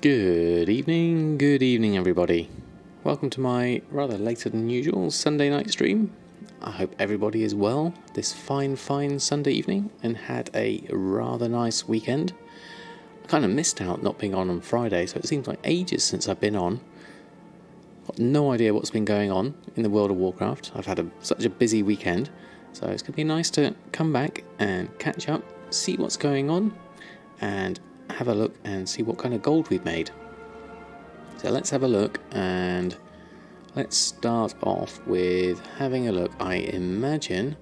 Good evening everybody. Welcome to my rather later than usual Sunday night stream. I hope everybody is well this fine Sunday evening and had a rather nice weekend. I kind of missed out not being on Friday, so it seems like ages since I've been on. Got no idea what's been going on in the world of Warcraft. I've had such a busy weekend, so it's going to be nice to come back and catch up, see what's going on, and have a look and see what kind of gold we've made. So let's have a look, and let's start off with having a look. I imagine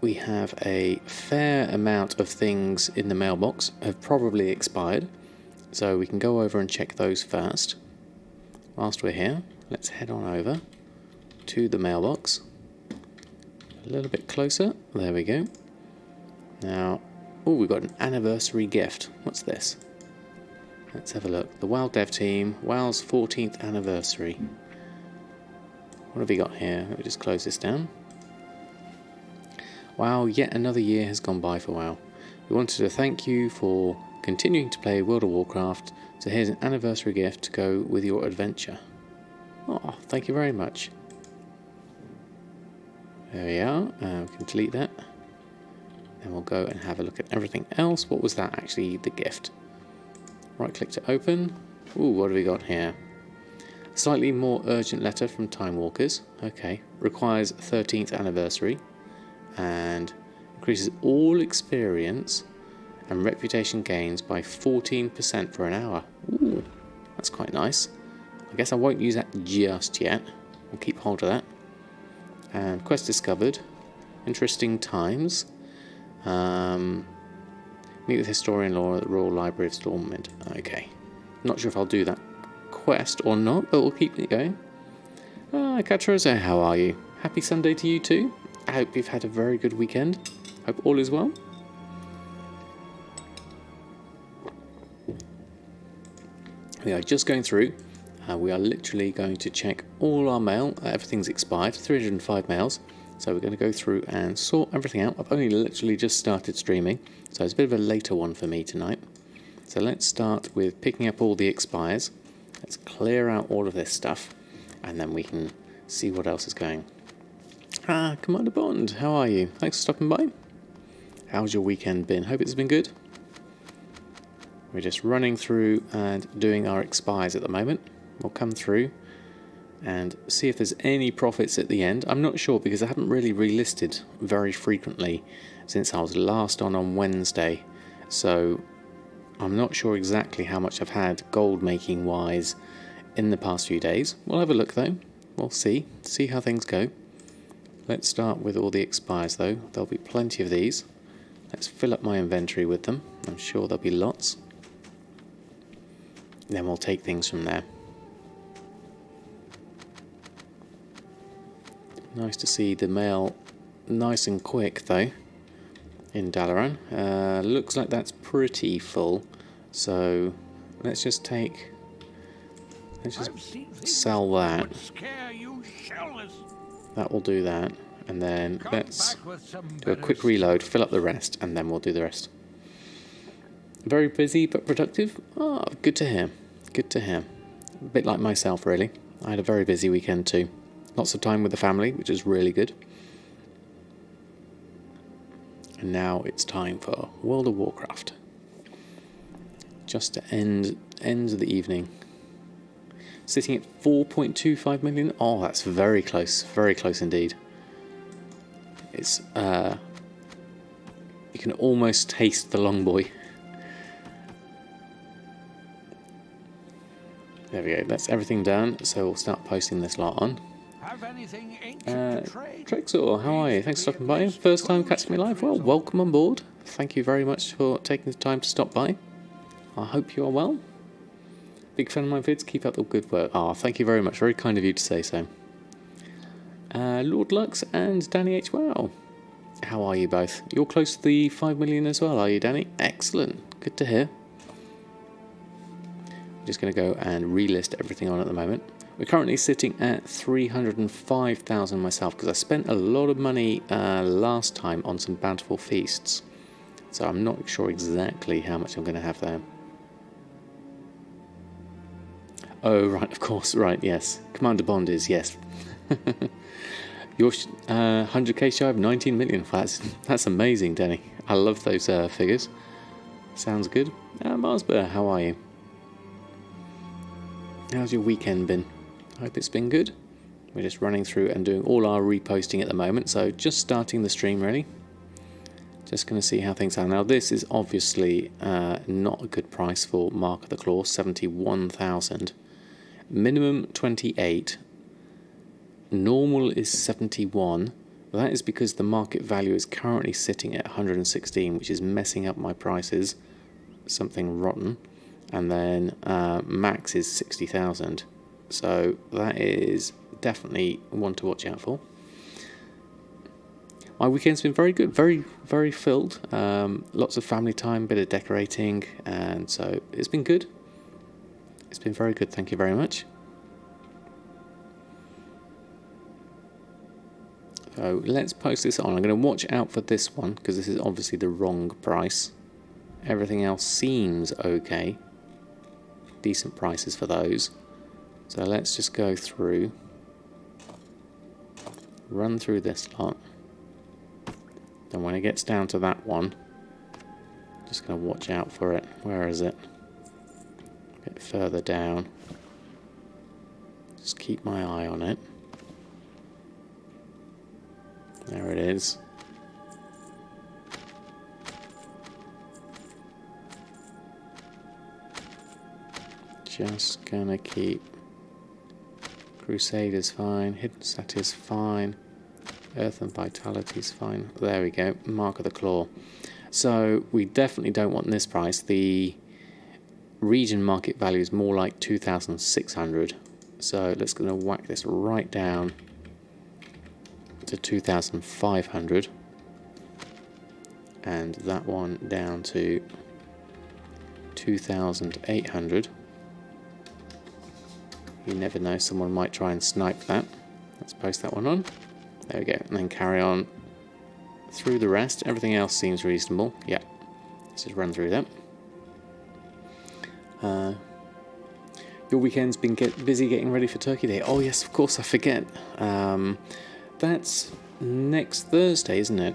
we have a fair amount of things in the mailbox have probably expired, so we can go over and check those first. Whilst we're here, let's head on over to the mailbox. A little bit closer, there we go. Now, oh, we've got an anniversary gift. What's this? Let's have a look. The WoW dev team, WoW's 14th anniversary. What have we got here? Let me just close this down. WoW, yet another year has gone by for WoW. We wanted to thank you for continuing to play World of Warcraft, so here's an anniversary gift to go with your adventure. Oh, thank you very much. There we are. We can delete that. Then we'll go and have a look at everything else. What was that actually, the gift? Right click to open. Ooh, what have we got here? Slightly more urgent letter from Time Walkers. Okay. Requires 13th anniversary. And increases all experience and reputation gains by 14% for an hour. Ooh, that's quite nice. I guess I won't use that just yet. I'll keep hold of that. And quest discovered. Interesting times. Meet with historian Laura at the Royal Library of Stormwind. Okay. Not sure if I'll do that quest or not, but we'll keep it going. Katrose, how are you? Happy Sunday to you too. I hope you've had a very good weekend. Hope all is well. We are just going through. We are literally going to check all our mail. Everything's expired. 305 mails. So we're going to go through and sort everything out. I've only literally just started streaming, so it's a bit of a later one for me tonight. So let's start with picking up all the expires. Let's clear out all of this stuff, and then we can see what else is going. Commander Bond, how are you? Thanks for stopping by. How's your weekend been? Hope it's been good. We're just running through and doing our expires at the moment. We'll come through and see if there's any profits at the end. I'm not sure because I haven't really relisted very frequently since I was last on Wednesday, so I'm not sure exactly how much I've had gold making wise in the past few days. We'll have a look though. We'll see how things go. Let's start with all the expires though. There'll be plenty of these. Let's fill up my inventory with them. I'm sure there'll be lots. Then we'll take things from there. Nice to see the mail nice and quick though in Dalaran. Looks like that's pretty full, so let's just sell that. That will do that, and then let's do a quick reload, fill up the rest, and then we'll do the rest. Very busy but productive. Oh, good to hear. Good to hear. A bit like myself really. I had a very busy weekend too. Lots of time with the family, which is really good. And now it's time for World of Warcraft. Just to end of the evening. Sitting at 4.25 million. Oh, that's very close indeed. It's you can almost taste the long boy. There we go. That's everything done. So we'll start posting this lot on. Trexor, how are you? Thanks for stopping by. First time catching me live? Well, welcome on board. Thank you very much for taking the time to stop by. I hope you are well. Big fan of my vids. Keep up the good work. Thank you very much. Very kind of you to say so. Lord Lux and Danny H. Wow. How are you both? You're close to the 5 million as well, are you, Danny? Excellent. Good to hear. I'm just going to go and relist everything on at the moment. We're currently sitting at 305,000 myself because I spent a lot of money last time on some bountiful feasts. So I'm not sure exactly how much I'm going to have there. Oh, right, of course, right, yes. Commander Bond is, yes. You're 100k shy of 19 million. That's amazing, Danny. I love those figures. Sounds good. Mars Bear, how are you? How's your weekend been? I hope it's been good. We're just running through and doing all our reposting at the moment, so just starting the stream really. Just going to see how things are. Now this is obviously not a good price for Mark of the Claw, 71,000. Minimum 28. Normal is 71. That is because the market value is currently sitting at 116, which is messing up my prices. Something rotten. And then max is 60,000. So that is definitely one to watch out for. My weekend's been very good, very filled. Lots of family time, bit of decorating, and so it's been good. It's been very good, thank you very much. So let's post this on. I'm going to watch out for this one because this is obviously the wrong price. Everything else seems okay. Decent prices for those. So let's just go through, run through this lot. Then when it gets down to that one, just going to watch out for it. Where is it? A bit further down. Just keep my eye on it. There it is. Just gonna keep Crusader's fine, Hidden Set is fine, Earth and Vitality is fine. There we go, Mark of the Claw. So we definitely don't want this price. The region market value is more like 2,600. So let's gonna whack this right down to 2,500, and that one down to 2,800. You never know, someone might try and snipe that. Let's post that one on. There we go, and then carry on through the rest. Everything else seems reasonable. Yeah, let's just run through that. Your weekend's been busy getting ready for Turkey Day. Oh yes, of course, I forget. That's next Thursday, isn't it?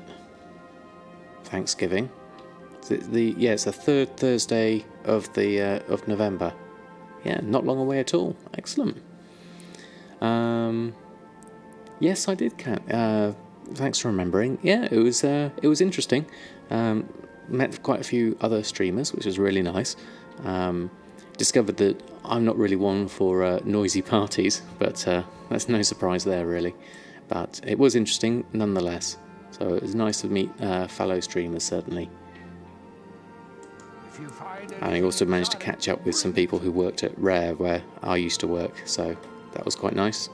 Thanksgiving. It's the third Thursday of of November. Yeah, not long away at all. Excellent. Yes, I did, Kat. Thanks for remembering. Yeah, it was interesting. Met quite a few other streamers, which was really nice. Discovered that I'm not really one for noisy parties, but that's no surprise there, really. But it was interesting nonetheless. So it was nice to meet fellow streamers, certainly. And I also managed to catch up with some people who worked at Rare, where I used to work. So that was quite nice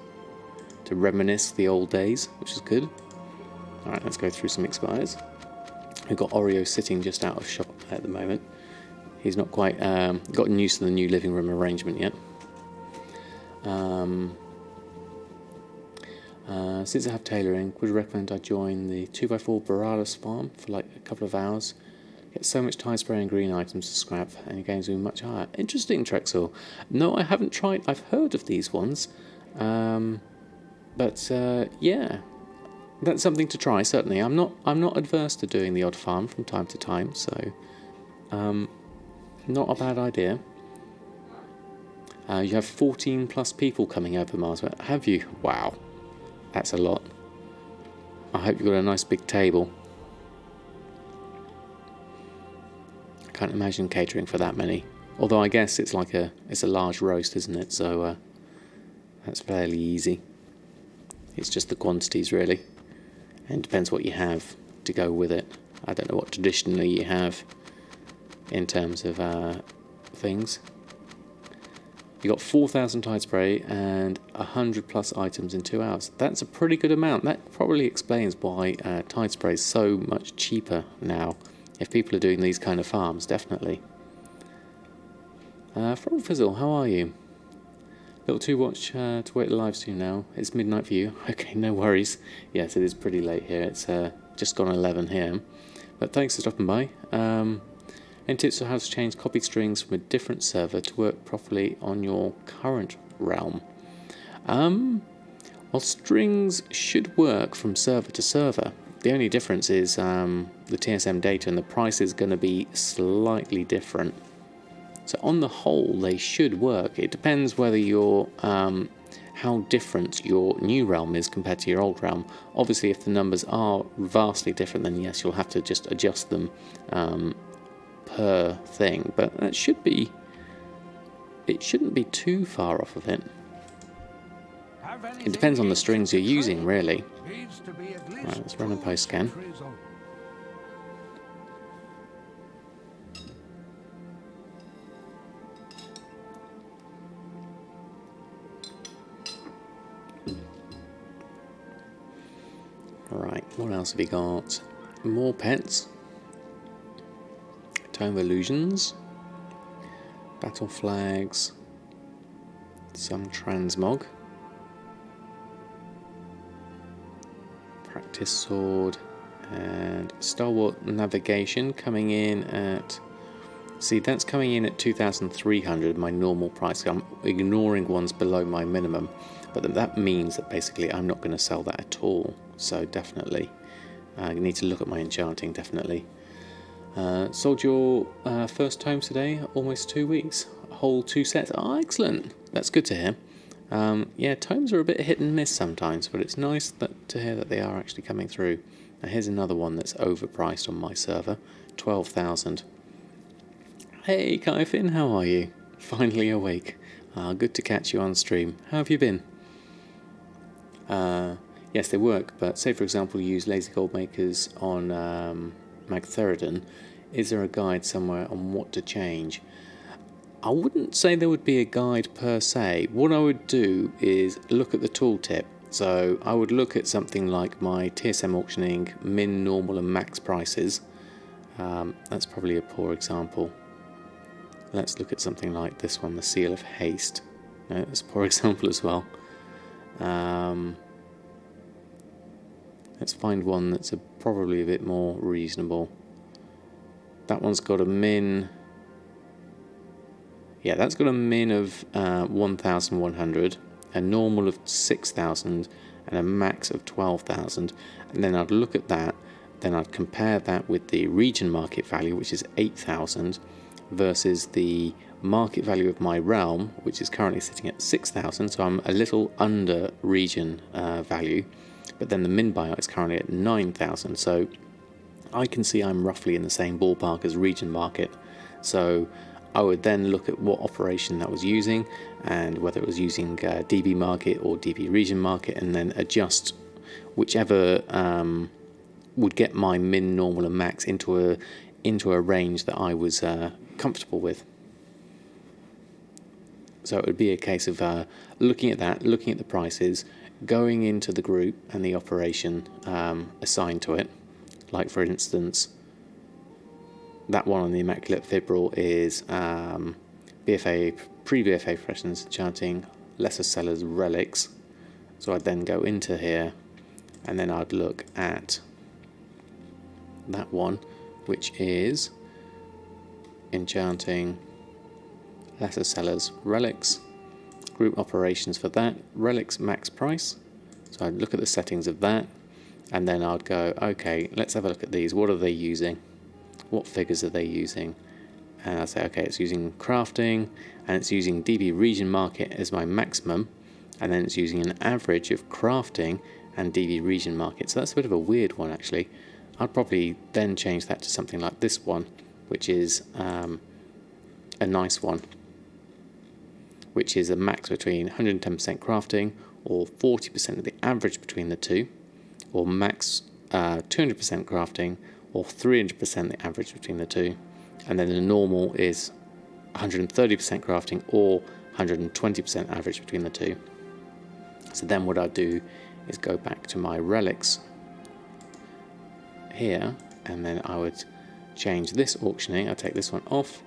to reminisce the old days, which is good. Alright, let's go through some expires. We've got Oreo sitting just out of shop at the moment. He's not quite gotten used to the new living room arrangement yet. Since I have tailoring, would recommend I join the 2x4 Borealis farm for like a couple of hours. Get so much tide spray and green items to scrap, and your games will be much higher. Interesting, Trexel. No, I haven't tried. I've heard of these ones, but yeah, that's something to try. Certainly, I'm not adverse to doing the odd farm from time to time. So, not a bad idea. You have 14 plus people coming over Mars. Have you? Wow. That's a lot. I hope you've got a nice big table. I can't imagine catering for that many. Although I guess it's like it's a large roast, isn't it? So that's fairly easy. It's just the quantities really, and it depends what you have to go with it. I don't know what traditionally you have in terms of things. You got 4,000 tide spray and 100 plus items in 2 hours. That's a pretty good amount. That probably explains why tide spray is so much cheaper now. If people are doing these kind of farms, definitely. From Fizzle, how are you? Little too much to wait the live stream now. It's midnight for you. Okay, no worries. Yes, it is pretty late here. It's just gone 11 here. But thanks for stopping by. And tips on how to change copy strings from a different server to work properly on your current realm. Well, strings should work from server to server. The only difference is the TSM data and the price is going to be slightly different. So on the whole, they should work. It depends whether you're how different your new realm is compared to your old realm. Obviously, if the numbers are vastly different, then yes, you'll have to just adjust them per thing. But that should be. It shouldn't be too far off of it. It depends on the strings you're using, really. Right, let's run a post scan. Right, what else have we got? More pets. Tome of Illusions. Battle flags. Some transmog. Practice sword. And Stalwart navigation coming in at... See, that's coming in at 2,300, my normal price. I'm ignoring ones below my minimum. But that means that basically I'm not going to sell that at all. So definitely, I need to look at my enchanting, definitely. Sold your first tomes today, almost 2 weeks. A whole 2 sets. Oh, excellent. That's good to hear. Yeah, tomes are a bit hit and miss sometimes, but it's nice to hear that they are actually coming through. Now here's another one that's overpriced on my server, 12,000. Hey Kaifin, how are you? Finally awake. Good to catch you on stream. How have you been? Yes, they work, but say for example you use lazy gold makers on Magtheridon. Is there a guide somewhere on what to change? I wouldn't say there would be a guide per se. What I would do is look at the tooltip. So I would look at something like my TSM auctioning min, normal and max prices. That's probably a poor example. Let's look at something like this one, the Seal of Haste. No, that's a poor example as well. Let's find one that's probably a bit more reasonable. That one's got a min... Yeah, that's got a min of 1,100, a normal of 6,000, and a max of 12,000. And then I'd look at that, then I'd compare that with the region market value, which is 8,000, versus the market value of my realm, which is currently sitting at 6,000, so I'm a little under region value. But then the min buyout is currently at 9,000, so I can see I'm roughly in the same ballpark as region market. So I would then look at what operation that was using and whether it was using DB market or DB region market, and then adjust whichever would get my min, normal and max into a range that I was comfortable with. So it would be a case of looking at that, looking at the prices, going into the group and the operation assigned to it. Like for instance, that one on the Immaculate Fibril is BFA, pre-BFA freshness enchanting, lesser sellers relics. So I'd then go into here and then I'd look at that one, which is enchanting, lesser sellers relics, group operations for that, relics max price. So I'd look at the settings of that and then I'd go, okay, let's have a look at these. What are they using? What figures are they using? And I'd say, okay, it's using crafting and it's using DB region market as my maximum, and then it's using an average of crafting and DB region market. So that's a bit of a weird one actually. I'd probably then change that to something like this one, which is a nice one, which is a max between 110% crafting or 40% of the average between the two, or max 200% crafting or 300% the average between the two, and then the normal is 130% crafting or 120% average between the two. So then what I'd do is go back to my relics here, and then I would change this auctioning. I'll take this one off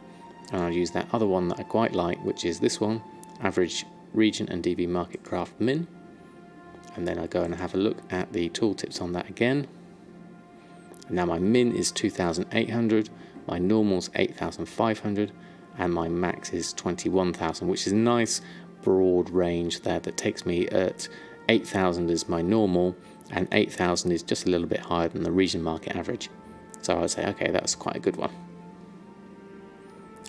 and I'll use that other one that I quite like, which is this one, average region and DB market craft min, and then I go and have a look at the tooltips on that again. And now my min is 2,800, my normal's 8,500, and my max is 21,000, which is a nice broad range there that takes me at 8,000 is my normal, and 8,000 is just a little bit higher than the region market average. So I'd say, okay, that's quite a good one.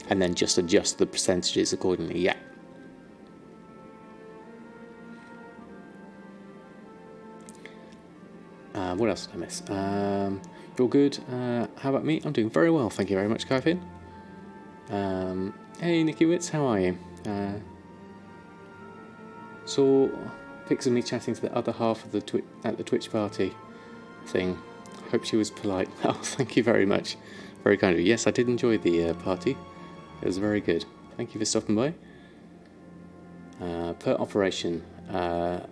And then just adjust the percentages accordingly. Yeah. What else did I miss? You're good. How about me? I'm doing very well, thank you very much, Kaifin. Hey, Nicky Witz, how are you? Saw pics of me chatting to the other half of the at the Twitch party thing. Hope she was polite. Oh, thank you very much. Very kind of you. Yes, I did enjoy the party. It was very good. Thank you for stopping by. Per operation, a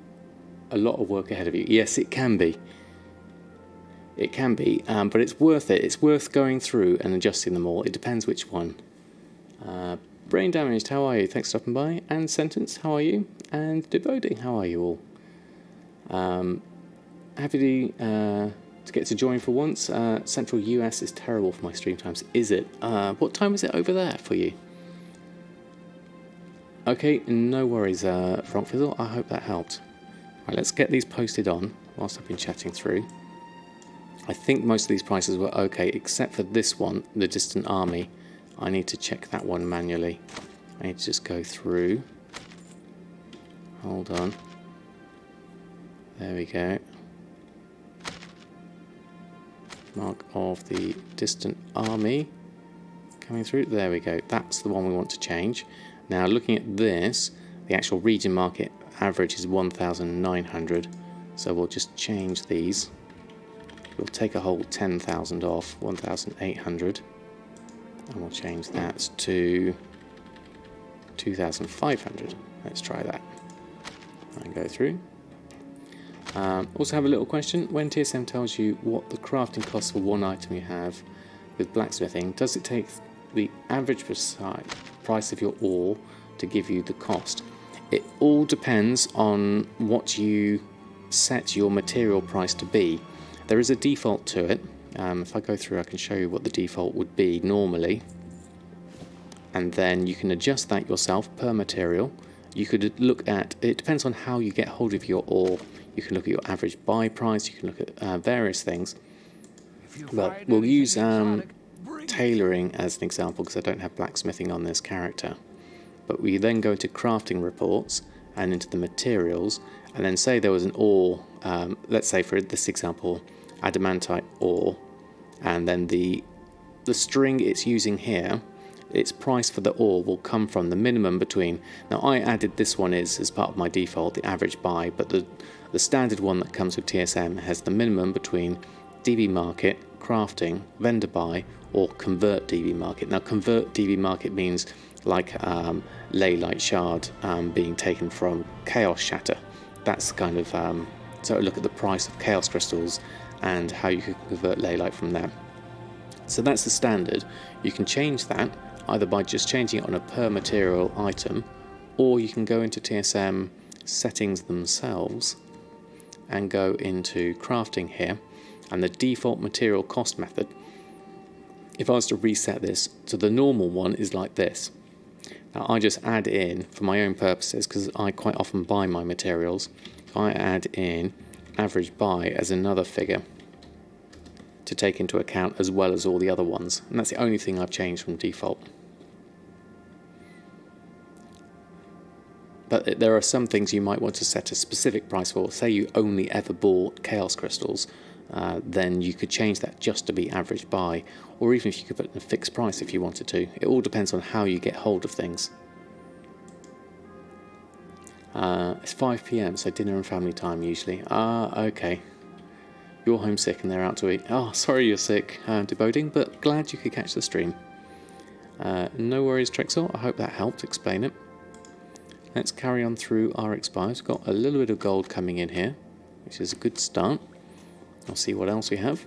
lot of work ahead of you. Yes, it can be. It can be, but it's worth it. It's worth going through and adjusting them all. It depends which one. Brain Damaged, how are you? Thanks for stopping by. And Sentence, how are you? And Devoting, how are you all? Happy to get to join for once. Central US is terrible for my stream times. Is it? What time is it over there for you? Okay, no worries, Frankfizzle. I hope that helped. Right, let's get these posted on whilst I've been chatting through. I think most of these prices were okay, except for this one, the Distant Army. I need to check that one manually. I need to just go through. Hold on. There we go. Mark of the Distant Army. Coming through. There we go. That's the one we want to change. Now, looking at this, the actual region market average is 1,900. So we'll just change these. We'll take a whole 10,000 off, 1,800, and we'll change that to 2,500. Let's try that and go through. Also have a little question. When TSM tells you what the crafting costs for one item you have with blacksmithing, does it take the average price of your ore to give you the cost? It all depends on what you set your material price to be. There is a default to it. If I go through, I can show you what the default would be normally. And then you can adjust that yourself per material. You could look at, it depends on how you get hold of your ore. You can look at your average buy price, you can look at various things. But we'll use tailoring as an example because I don't have blacksmithing on this character. But we then go into crafting reports and into the materials, and then say there was an ore, let's say for this example, adamantite ore, and then the string it's using here, its price for the ore will come from the minimum between, now I added this one as part of my default, the average buy, but the standard one that comes with TSM has the minimum between DB market, crafting, vendor buy, or convert DB market. Now convert DB market means like ley light shard being taken from chaos shatter. That's kind of so look at the price of chaos crystals and how you can convert ley light from there. So that's the standard. You can change that either by just changing it on a per material item, or you can go into TSM settings themselves and go into crafting here, and the default material cost method, if I was to reset this to the normal one, is like this. Now I just add in, for my own purposes, because I quite often buy my materials, I add in average buy as another figure to take into account as well as all the other ones, and that's the only thing I've changed from default. But there are some things you might want to set a specific price for. Say you only ever bought chaos crystals, then you could change that just to be average buy, or even if you could put in a fixed price if you wanted to. It all depends on how you get hold of things. It's 5 PM, so dinner and family time usually. Okay. You're homesick and they're out to eat. Oh, sorry you're sick, Devoting, but glad you could catch the stream. No worries, Trexel. I hope that helped explain it. Let's carry on through our expires. We've got a little bit of gold coming in here, which is a good start. I'll see what else we have.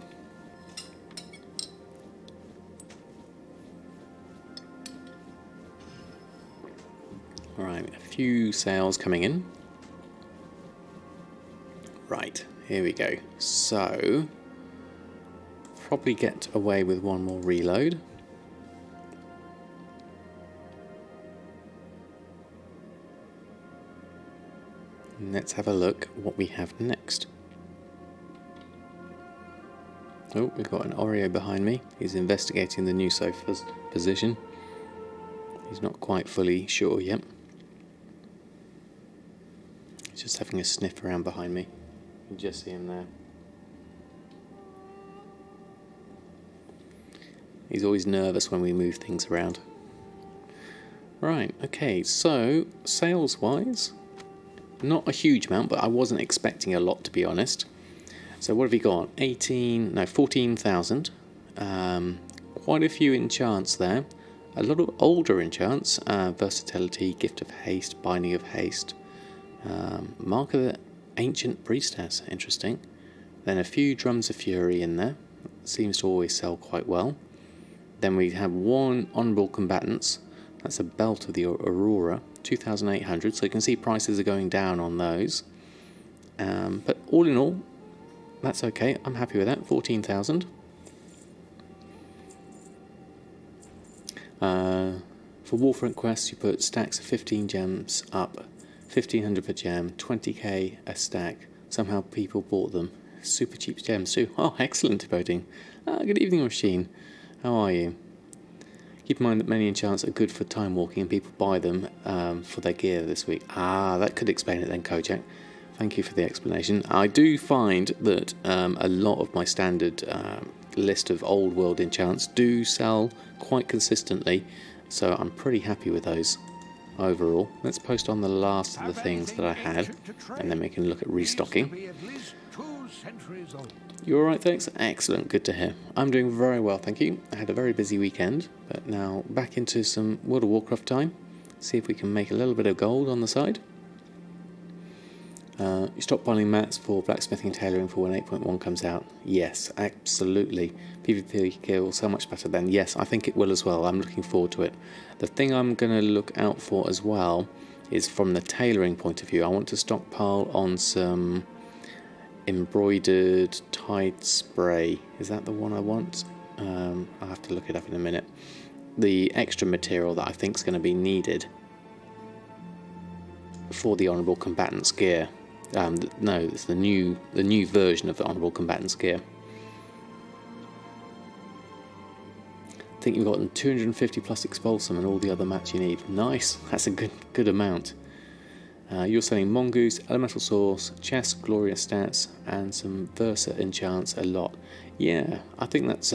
Alright, a few sales coming in. Right, here we go. So, probably get away with one more reload. Let's have a look what we have next. Oh, we've got an Oreo behind me. He's investigating the new sofa's position. He's not quite fully sure yet. He's just having a sniff around behind me. You can just see him there. He's always nervous when we move things around. Right, okay, so sales-wise, not a huge amount, but I wasn't expecting a lot, to be honest. So what have we got? 14,000. Quite a few enchants there. A lot of older enchants. Versatility, Gift of Haste, Binding of Haste. Mark of the Ancient Priestess, interesting. Then a few Drums of Fury in there. Seems to always sell quite well. Then we have one Honourable Combatants. That's a Belt of the Aurora, 2,800. So you can see prices are going down on those. But all in all, that's okay. I'm happy with that. 14,000. For Warfront quests, you put stacks of 15 gems up, 1,500 per gem, 20k a stack. Somehow people bought them. Super cheap gems too. Oh, excellent devoting. Good evening, Machine. How are you? Keep in mind that many enchants are good for time walking and people buy them for their gear this week. That could explain it then, Kojak. Thank you for the explanation. I do find that a lot of my standard list of old world enchants do sell quite consistently, so I'm pretty happy with those overall. Let's post on the last of the things that I had, and then we can look at restocking. You alright, thanks? Excellent, good to hear. I'm doing very well, thank you. I had a very busy weekend, but now back into some World of Warcraft time. See if we can make a little bit of gold on the side. You stockpiling mats for blacksmithing and tailoring for when 8.1 comes out? Yes, absolutely. PvP gear will sell much better then. Yes, I think it will as well. I'm looking forward to it. The thing I'm going to look out for as well is from the tailoring point of view. I want to stockpile on some embroidered Tide spray. Is that the one I want? I'll have to look it up in a minute. The extra material that I think is going to be needed for the Honourable Combatant's gear. No, it's the new version of the Honourable Combatant's gear. I think you've got 250 plus Expulsum and all the other mats you need. Nice, that's a good amount. You're selling Mongoose, Elemental Source, Chest, Glorious Stats, and some Versa enchants a lot. Yeah, I think that's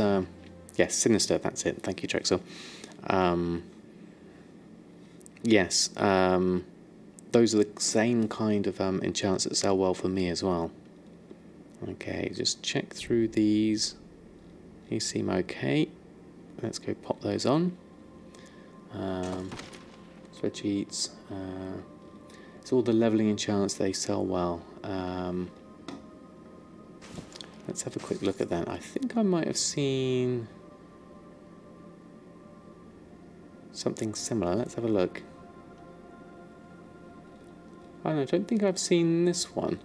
yes, Sinister. That's it. Thank you, Trexel. Yes. Those are the same kind of enchants that sell well for me as well. Okay, just check through these. These seem okay. Let's go pop those on. Spreadsheets. It's all the leveling enchants, they sell well. Let's have a quick look at that. I think I might have seen something similar. Let's have a look. I don't think I've seen this one.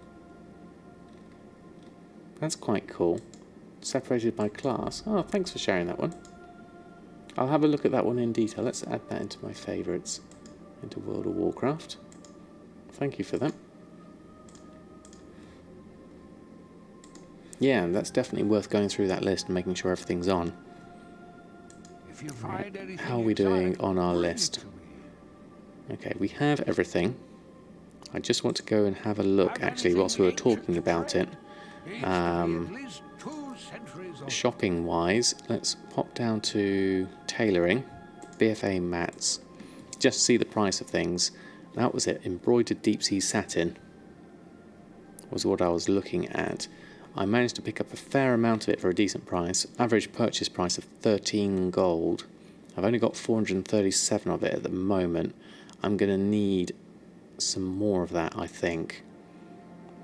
That's quite cool. Separated by class. Oh, thanks for sharing that one. I'll have a look at that one in detail. Let's add that into my favourites. Into World of Warcraft. Thank you for that. Yeah, that's definitely worth going through that list and making sure everything's on. Right. How are we doing on our list? Okay, we have everything. I just want to go and have a look, actually, whilst we were talking about it. Shopping-wise, let's pop down to tailoring, BFA mats, just see the price of things. That was it. Embroidered deep sea satin was what I was looking at. I managed to pick up a fair amount of it for a decent price. Average purchase price of 13 gold. I've only got 437 of it at the moment. I'm going to need some more of that, I think.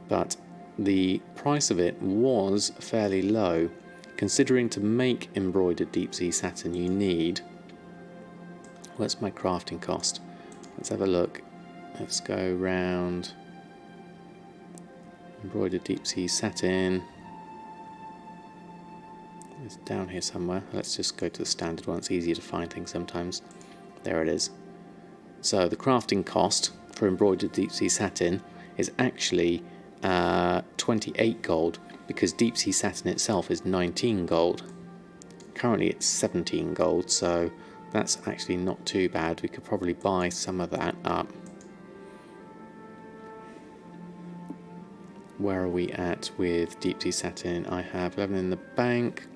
But the price of it was fairly low. Considering to make embroidered deep sea satin you need... What's my crafting cost? Let's have a look. Let's go round. Embroidered deep sea satin. It's down here somewhere. Let's just go to the standard one. It's easier to find things sometimes. There it is. So the crafting cost for embroidered deep sea satin is actually 28 gold, because Deep Sea Satin itself is 19 gold. Currently it's 17 gold, so that's actually not too bad. We could probably buy some of that up. Where are we at with Deep Sea Satin? I have 11 in the bank.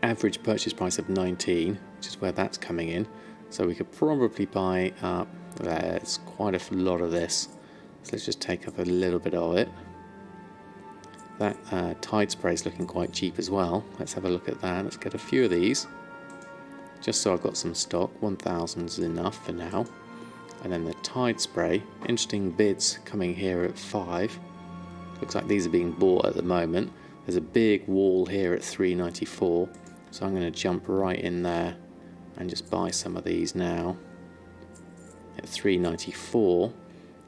Average purchase price of 19, which is where that's coming in. So we could probably buy up. There's quite a lot of this. So let's just take up a little bit of it. That Tide Spray is looking quite cheap as well. Let's have a look at that. Let's get a few of these. Just so I've got some stock. 1,000 is enough for now. And then the Tide Spray. Interesting bids coming here at 5. Looks like these are being bought at the moment. There's a big wall here at 394, so I'm going to jump right in there and just buy some of these now at 394.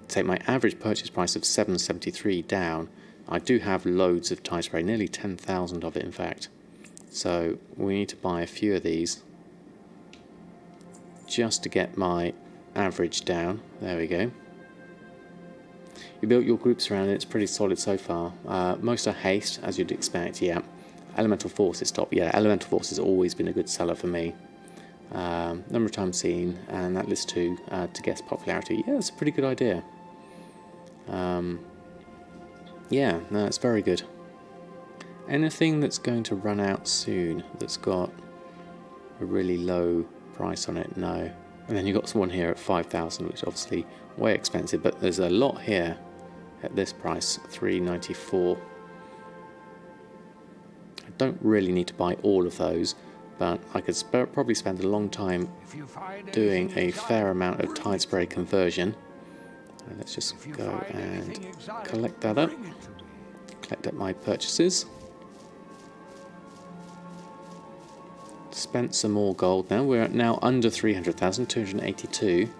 Take my average purchase price of 773 down. I do have loads of Tide Spray, nearly 10,000 of it in fact. So we need to buy a few of these just to get my average down. There we go. You built your groups around it, it's pretty solid so far. Most are haste, as you'd expect, yeah. Elemental Force is top, yeah, Elemental Force has always been a good seller for me. Number of times seen, and that list too, to guess popularity. Yeah, it's a pretty good idea. Yeah, no, it's very good. Anything that's going to run out soon that's got a really low price on it, no. And then you've got one here at 5,000, which is obviously way expensive, but there's a lot here at this price, 394. I don't really need to buy all of those, but I could probably spend a long time doing a fair amount of Tide Spray conversion. Let's just go and collect that up. Collect up my purchases. Spent some more gold now. We're now under 300,000, 282.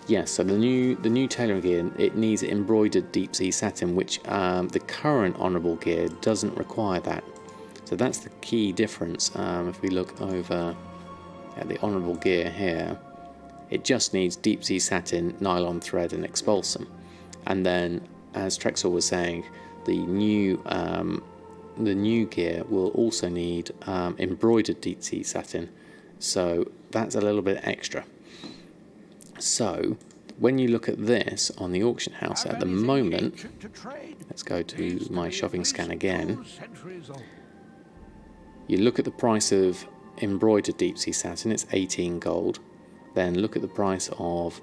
Yes, so the new tailoring gear, it needs embroidered deep sea satin, which the current honourable gear doesn't require that. So that's the key difference. If we look over at the honourable gear here, it just needs deep sea satin, nylon thread, and expulsum. And then, as Trexor was saying, the new gear will also need embroidered deep sea satin. So that's a little bit extra. So when you look at this on the auction house at the moment, let's go to my shopping scan again. You look at the price of embroidered deep sea satin, it's 18 gold. Then look at the price of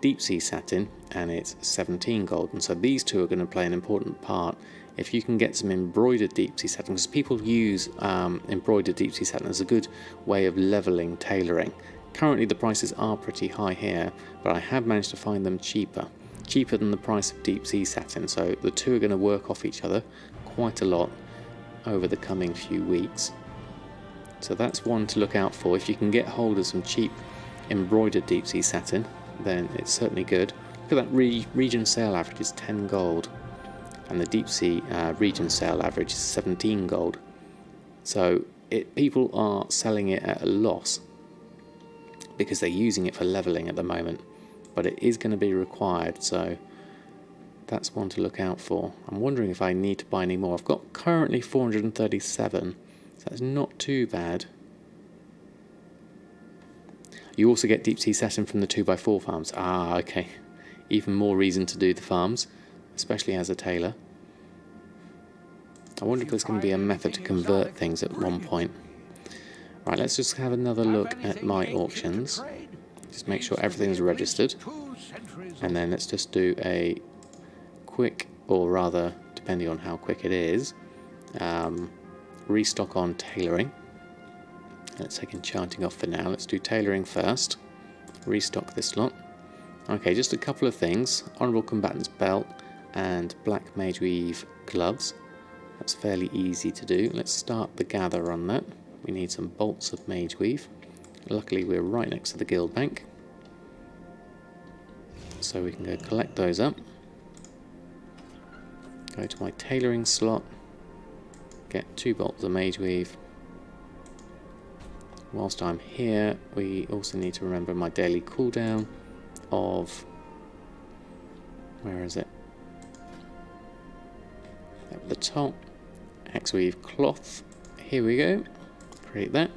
deep sea satin and it's 17 gold. And so these two are going to play an important part. If you can get some embroidered deep sea satin, because people use embroidered deep sea satin as a good way of leveling tailoring. Currently the prices are pretty high here, but I have managed to find them cheaper than the price of deep sea satin, so the two are going to work off each other quite a lot over the coming few weeks. So that's one to look out for. If you can get hold of some cheap embroidered deep sea satin, then it's certainly good. Look at that region sale average is 10 gold, and the deep sea region sale average is 17 gold. So people are selling it at a loss, because they're using it for leveling at the moment, but it is going to be required, so that's one to look out for. I'm wondering if I need to buy any more. I've got currently 437, so that's not too bad. You also get deep sea satin from the 2x4 farms. Ah, okay. Even more reason to do the farms, especially as a tailor. I wonder if there's going to be a method to convert things at one point. Right, let's just have another look at my auctions. Just make sure everything's registered. And then let's just do a quick, or rather, depending on how quick it is, restock on tailoring. Let's take enchanting off for now. Let's do tailoring first. Restock this lot. Okay, just a couple of things. Honourable Combatant's Belt and Black Mage Weave gloves. That's fairly easy to do. Let's start the gather on that. We need some bolts of Mage Weave. Luckily we're right next to the guild bank, so we can go collect those up. Go to my tailoring slot, get 2 bolts of Mage Weave. Whilst I'm here, we also need to remember my daily cooldown of Where is it? At the top. Axweave cloth. Here we go. Create that.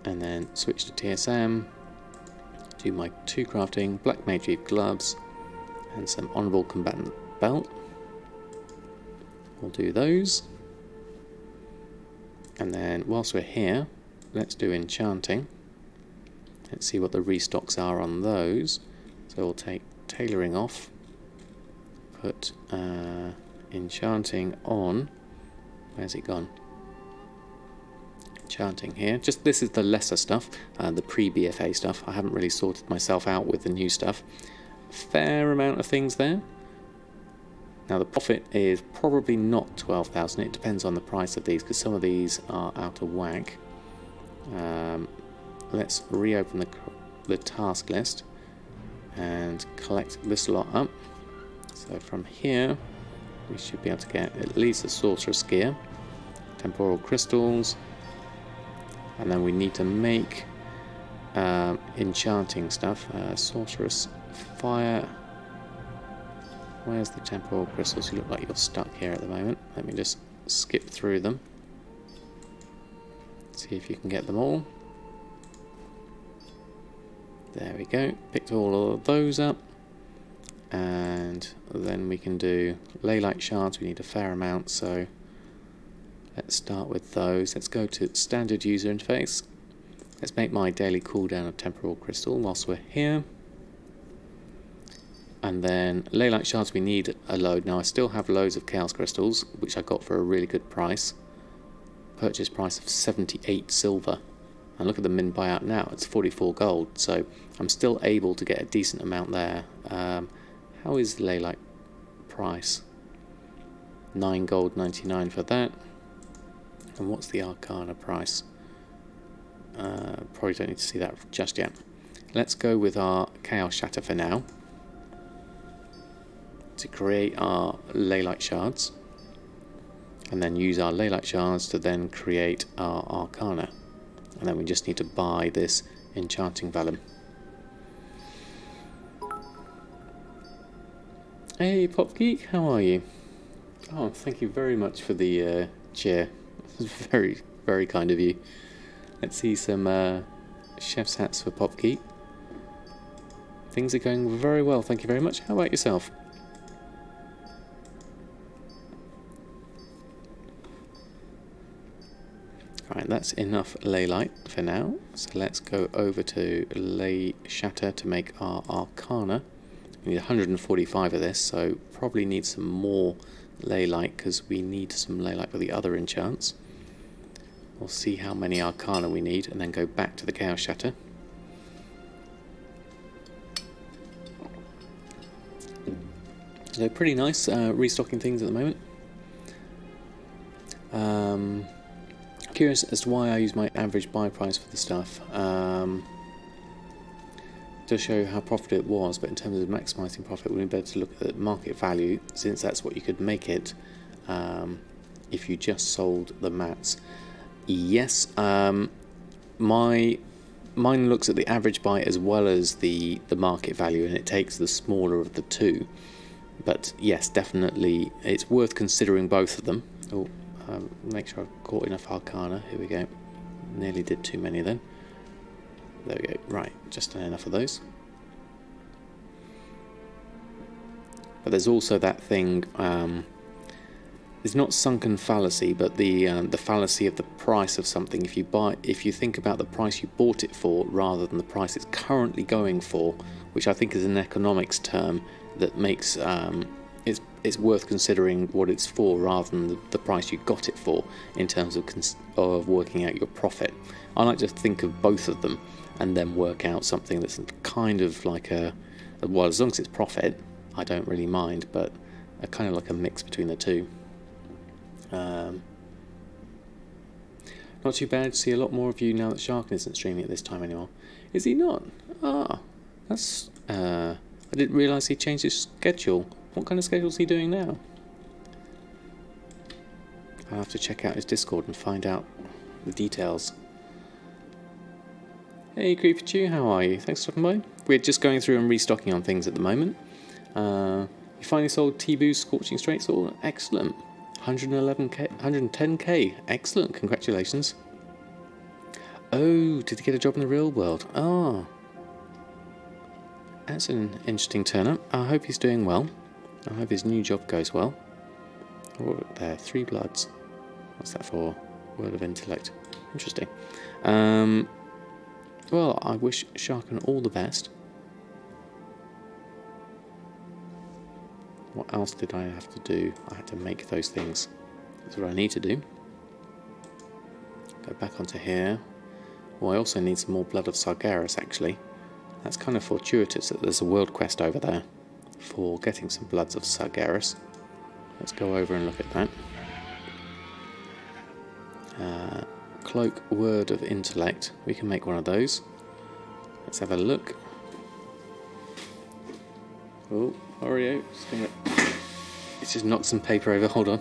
And then switch to TSM. Do my 2 crafting, black mage weave gloves, and some honourable combatant belt. We'll do those. And then whilst we're here, let's do enchanting. Let's see what the restocks are on those. So we'll take tailoring off, put enchanting on. Where's it gone? Enchanting here. Just this is the lesser stuff, the pre-BFA stuff. I haven't really sorted myself out with the new stuff. Fair amount of things there. Now the profit is probably not 12,000. It depends on the price of these, because some of these are out of whack. Let's reopen the task list and collect this lot up. So from here we should be able to get at least a sorcerer's gear, temporal crystals, and then we need to make enchanting stuff. Sorcerer's fire. Where's the temporal crystals? You look like you're stuck here at the moment. Let me just skip through them. See if you can get them all. There we go. Picked all of those up. And then we can do leylight shards. We need a fair amount, so let's start with those. Let's go to standard user interface. Let's make my daily cooldown of temporal crystal whilst we're here. And then leylight shards, we need a load. Now I still have loads of chaos crystals, which I got for a really good price. Purchase price of 78 silver. And look at the min buyout now, it's 44 gold. So I'm still able to get a decent amount there. How is the leylight price? 9 gold 99 for that. And what's the arcana price? Probably don't need to see that just yet. Let's go with our chaos shatter for now, to create our leylight shards, and then use our leylight shards to then create our arcana, and then we just need to buy this enchanting vellum. Hey Pop Geek, how are you? Oh, thank you very much for the cheer. This is very, very kind of you. Let's see some chef's hats for Pop Geek. Things are going very well, thank you very much. How about yourself? Right, that's enough leylight for now. So let's go over to ley shatter to make our arcana. We need 145 of this, so probably need some more leylight because we need some leylight for the other enchants. We'll see how many arcana we need and then go back to the chaos shatter. So pretty nice restocking things at the moment. Curious as to why I use my average buy price for the stuff. To show how profitable it was, but in terms of maximising profit, we'd be better to look at market value, since that's what you could make it if you just sold the mats. Yes, mine looks at the average buy as well as the market value, and it takes the smaller of the two. But yes, definitely, it's worth considering both of them. Oh, make sure I've caught enough arcana. Here we go. Nearly did too many then. There we go. Right, just enough of those. But there's also that thing. It's not sunken fallacy, but the fallacy of the price of something. If you think about the price you bought it for rather than the price it's currently going for, which I think is an economics term that makes it's worth considering what it's for rather than the price you got it for in terms of working out your profit. I like to think of both of them and then work out something that's kind of like well, as long as it's profit, I don't really mind, but kind of like a mix between the two. Not too bad to see a lot more of you now that Sharkin isn't streaming at this time anymore. Is he not? Ah, that's... I didn't realise he changed his schedule. What kind of schedule is he doing now? I'll have to check out his Discord and find out the details. Hey Creeper Chew, how are you? Thanks for stopping by. We're just going through and restocking on things at the moment. You finally sold T-Boo's Scorching Straight Sword. Excellent. 111k, 110k. Excellent. Congratulations. Oh, did he get a job in the real world? Oh, that's an interesting turn-up. I hope he's doing well. I hope his new job goes well. Oh, there, 3 bloods. What's that for? Word of Intellect. Interesting. Well, I wish Sharkan all the best. What else did I have to do? I had to make those things. That's what I need to do. Go back onto here. Well, I also need some more Blood of Sargeras, actually. That's kind of fortuitous that there's a world quest over there for getting some Bloods of Sargeras. Let's go over and look at that. Cloak, Word of Intellect. We can make one of those. Let's have a look. Oh, Oreo. It's just knocked some paper over. Hold on.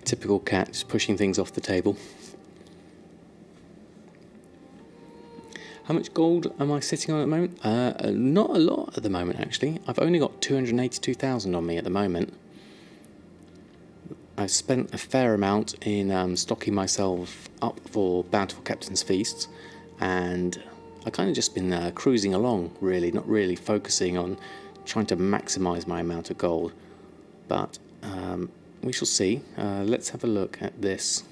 Typical cat, just pushing things off the table. How much gold am I sitting on at the moment? Not a lot at the moment, actually. I've only got 282,000 on me at the moment. I've spent a fair amount in stocking myself up for Bountiful Captain's Feasts, and I've kind of just been cruising along, really, not really focusing on trying to maximise my amount of gold. But we shall see. Let's have a look at this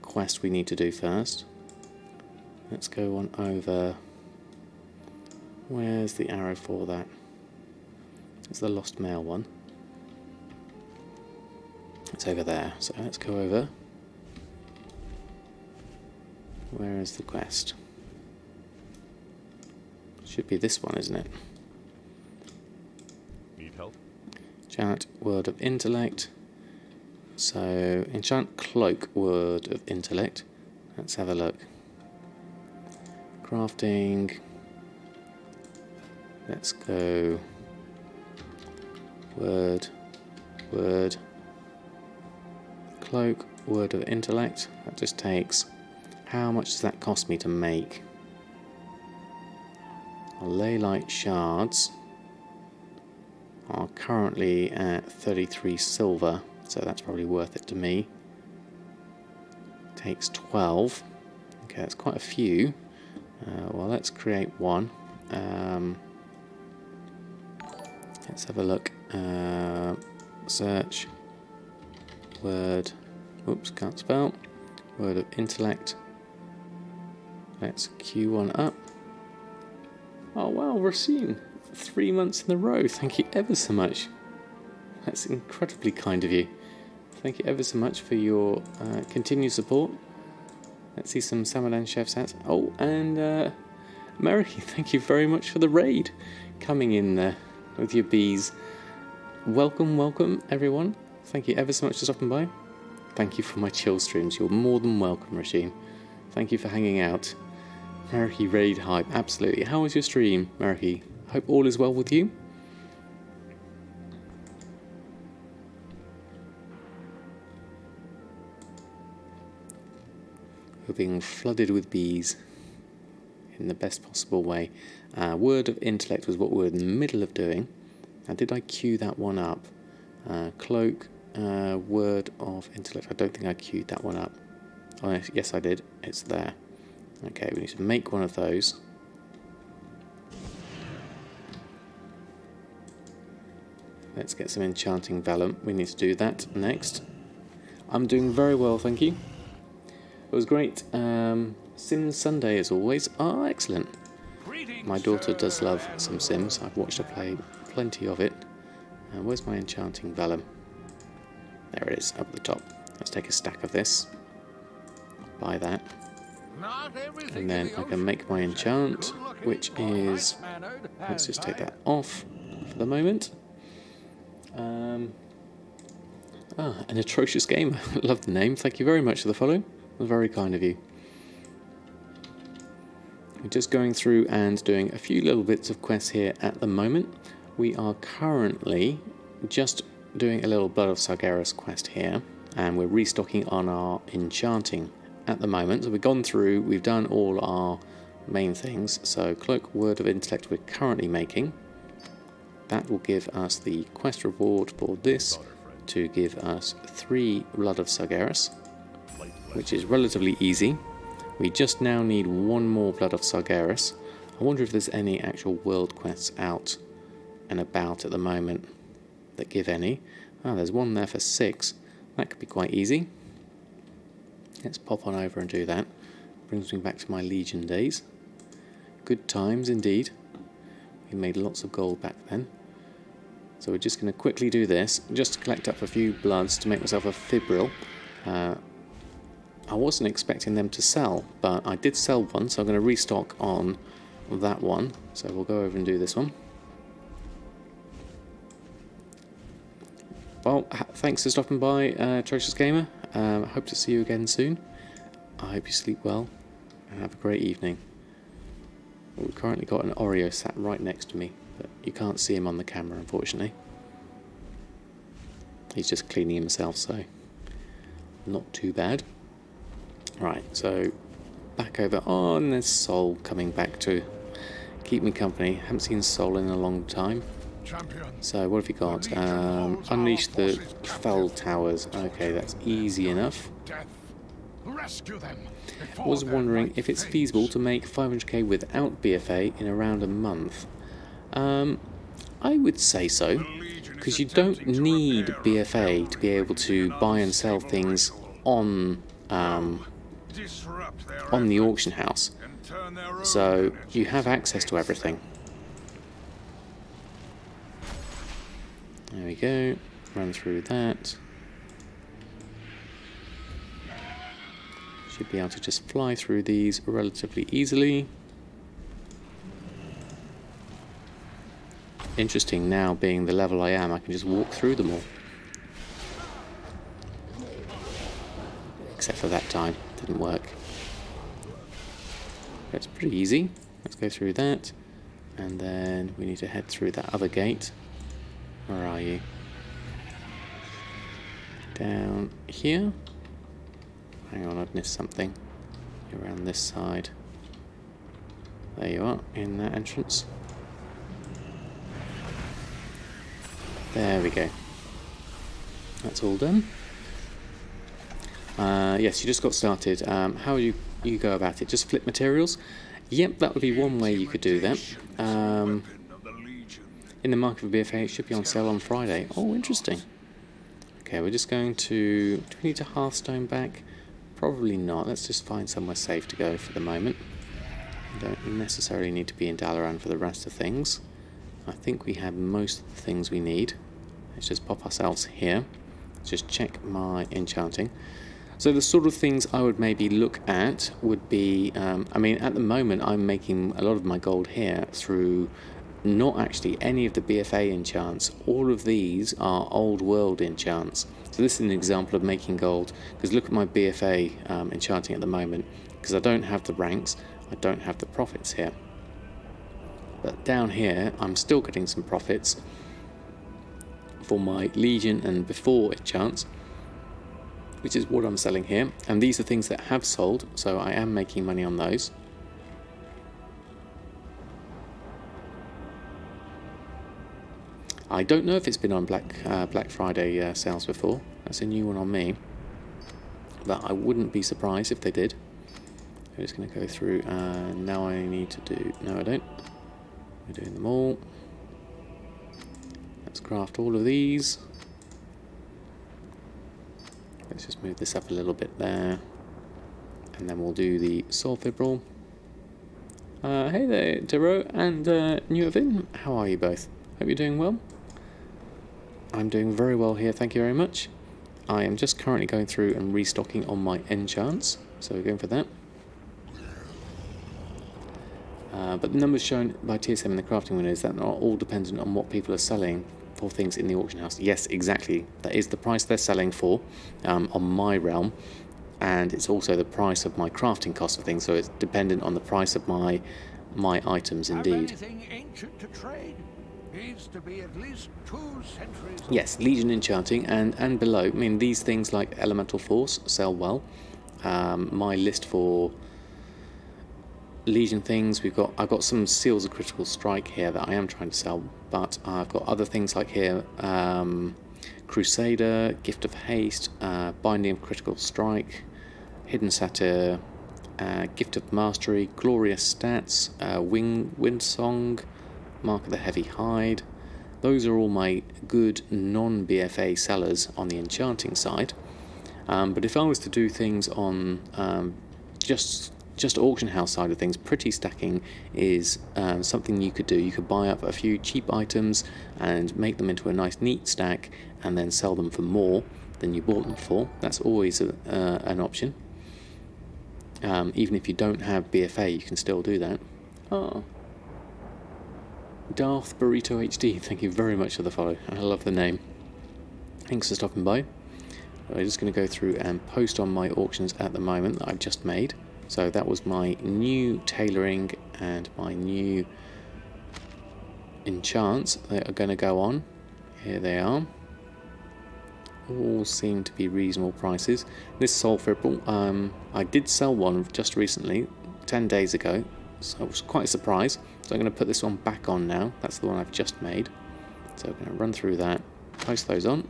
quest we need to do first. Let's go on over. Where's the arrow for that? It's the Lost Mail one. It's over there. So let's go over. Where is the quest? Should be this one, isn't it? Need help? Enchant Word of Intellect. So, enchant Cloak Word of Intellect. Let's have a look. Crafting. Let's go. Word. Cloak Word of Intellect. That just takes. How much does that cost me to make? Our Leylight Shards are currently at 33 silver, so that's probably worth it to me. Takes 12. Okay, that's quite a few. Well, let's create one. Let's have a look. Search. Word. Oops, can't spell. Word of Intellect. Let's queue one up. Oh wow, Racine. 3 months in a row. Thank you ever so much. That's incredibly kind of you. Thank you ever so much for your continued support. Let's see some Samadan chef's hats. Oh, and American, thank you very much for the raid. Coming in there with your bees. Welcome, welcome everyone. Thank you ever so much for stopping by. Thank you for my chill streams. You're more than welcome, Rasheen. Thank you for hanging out. Meriki raid hype, absolutely. How was your stream, Meriki? Hope all is well with you. We're being flooded with bees in the best possible way. Word of Intellect was what we were in the middle of doing. Now, did I queue that one up? Cloak, Word of Intellect. I don't think I queued that one up. Oh, yes, I did. It's there. Okay, we need to make one of those. Let's get some enchanting vellum. We need to do that next. I'm doing very well, thank you. It was great. Sims Sunday as always. Oh, excellent. My daughter does love some Sims. I've watched her play plenty of it. Where's my enchanting vellum? There it is, up at the top. Let's take a stack of this. Buy that. And then I can make my enchant, which is, let's just take that off. for the moment. An atrocious gamer. Love the name. Thank you very much for the follow. It was very kind of you. We're just going through and doing a few little bits of quests here at the moment. We are currently just doing a little Blood of Sargeras quest here, and we're restocking on our enchanting at the moment. So we've gone through, we've done all our main things. So Cloak, Word of Intellect we're currently making. That will give us the quest reward for this to give us 3 Blood of Sargeras, which is relatively easy. We just now need 1 more Blood of Sargeras. I wonder if there's any actual world quests out and about at the moment that give any. Oh, there's one there for 6. That could be quite easy. Let's pop on over and do that. Brings me back to my Legion days. Good times indeed. We made lots of gold back then. So we're just going to quickly do this, just to collect up a few bloods to make myself a Fibril. I wasn't expecting them to sell, but I did sell one, so I'm going to restock on that one. So we'll go over and do this one. Well, thanks for stopping by, Atrocious Gamer. I hope to see you again soon. I hope you sleep well and have a great evening. We've currently got an Oreo sat right next to me, but you can't see him on the camera, unfortunately. He's just cleaning himself, so not too bad. Right, so back over on, there's Sol coming back to keep me company. Haven't seen Sol in a long time. So what have you got? Unleash the Fell Towers. Okay, that's easy enough. I was wondering if it's feasible to make 500k without BFA in around a month. I would say so, because you don't need BFA to be able to buy and sell things on the auction house, so you have access to everything. There we go, run through that. Should be able to just fly through these relatively easily. Interesting, now being the level I am, I can just walk through them all. Except for that time, didn't work. That's pretty easy. Let's go through that, and then we need to head through that other gate. Where are you? Down here? Hang on, I've missed something. Around this side. There you are, in that entrance. There we go. That's all done. Yes, you just got started. How would you go about it? Just flip materials? Yep, that would be one way you could do that. In the market for BFA, it should be on sale on Friday. Oh, interesting. Okay, we're just going to... Do we need to Hearthstone back? Probably not. Let's just find somewhere safe to go for the moment. We don't necessarily need to be in Dalaran for the rest of things. I think we have most of the things we need. Let's just pop ourselves here. Let's just check my enchanting. So the sort of things I would maybe look at would be... I mean, at the moment, I'm making a lot of my gold here through... not actually any of the BFA enchants. All of these are old world enchants. So this is an example of making gold, because look at my BFA enchanting at the moment, because I don't have the ranks, I don't have the profits here. But down here I'm still getting some profits for my Legion and before enchants, which is what I'm selling here, and these are things that have sold, so I am making money on those. I don't know if it's been on Black Friday sales before. That's a new one on me. But I wouldn't be surprised if they did. I'm just going to go through. Now I need to do... No, I don't. We're doing them all. Let's craft all of these. Let's just move this up a little bit there. And then we'll do the Soul Fibril. Hey there, Tiro and Newvin. How are you both? Hope you're doing well. I'm doing very well here, thank you very much. I am just currently going through and restocking on my enchants, so we're going for that. But the numbers shown by TSM in the crafting window is that not all dependent on what people are selling for things in the auction house. Yes, exactly. That is the price they're selling for on my realm, and it's also the price of my crafting cost of things. So it's dependent on the price of my items, indeed. Anything ancient to trade needs to be at least 2 centuries. Yes, Legion enchanting and below. I mean, these things like Elemental Force sell well. My list for Legion things, I've got some Seals of Critical Strike here that I am trying to sell, but I've got other things like here, Crusader, Gift of Haste, Binding of Critical Strike, Hidden Satyr, Gift of Mastery, Glorious Stats, Wind Song, Mark of the Heavy Hide. Those are all my good non-BFA sellers on the enchanting side. But if I was to do things on just auction house side of things, pretty stacking is something you could do. You could buy up a few cheap items and make them into a nice neat stack and then sell them for more than you bought them for. That's always an option. Even if you don't have BFA, you can still do that. Oh. Darth Burrito HD, thank you very much for the follow. I love the name. Thanks for stopping by. I'm just going to go through and post on my auctions at the moment that I've just made. So that was my new tailoring and my new enchants that are going to go on. Here they are. All seem to be reasonable prices. This Soul Fibril, I did sell one just recently, 10 days ago, so it was quite a surprise. So I'm going to put this one back on now. That's the one I've just made. So I'm going to run through that, post those on,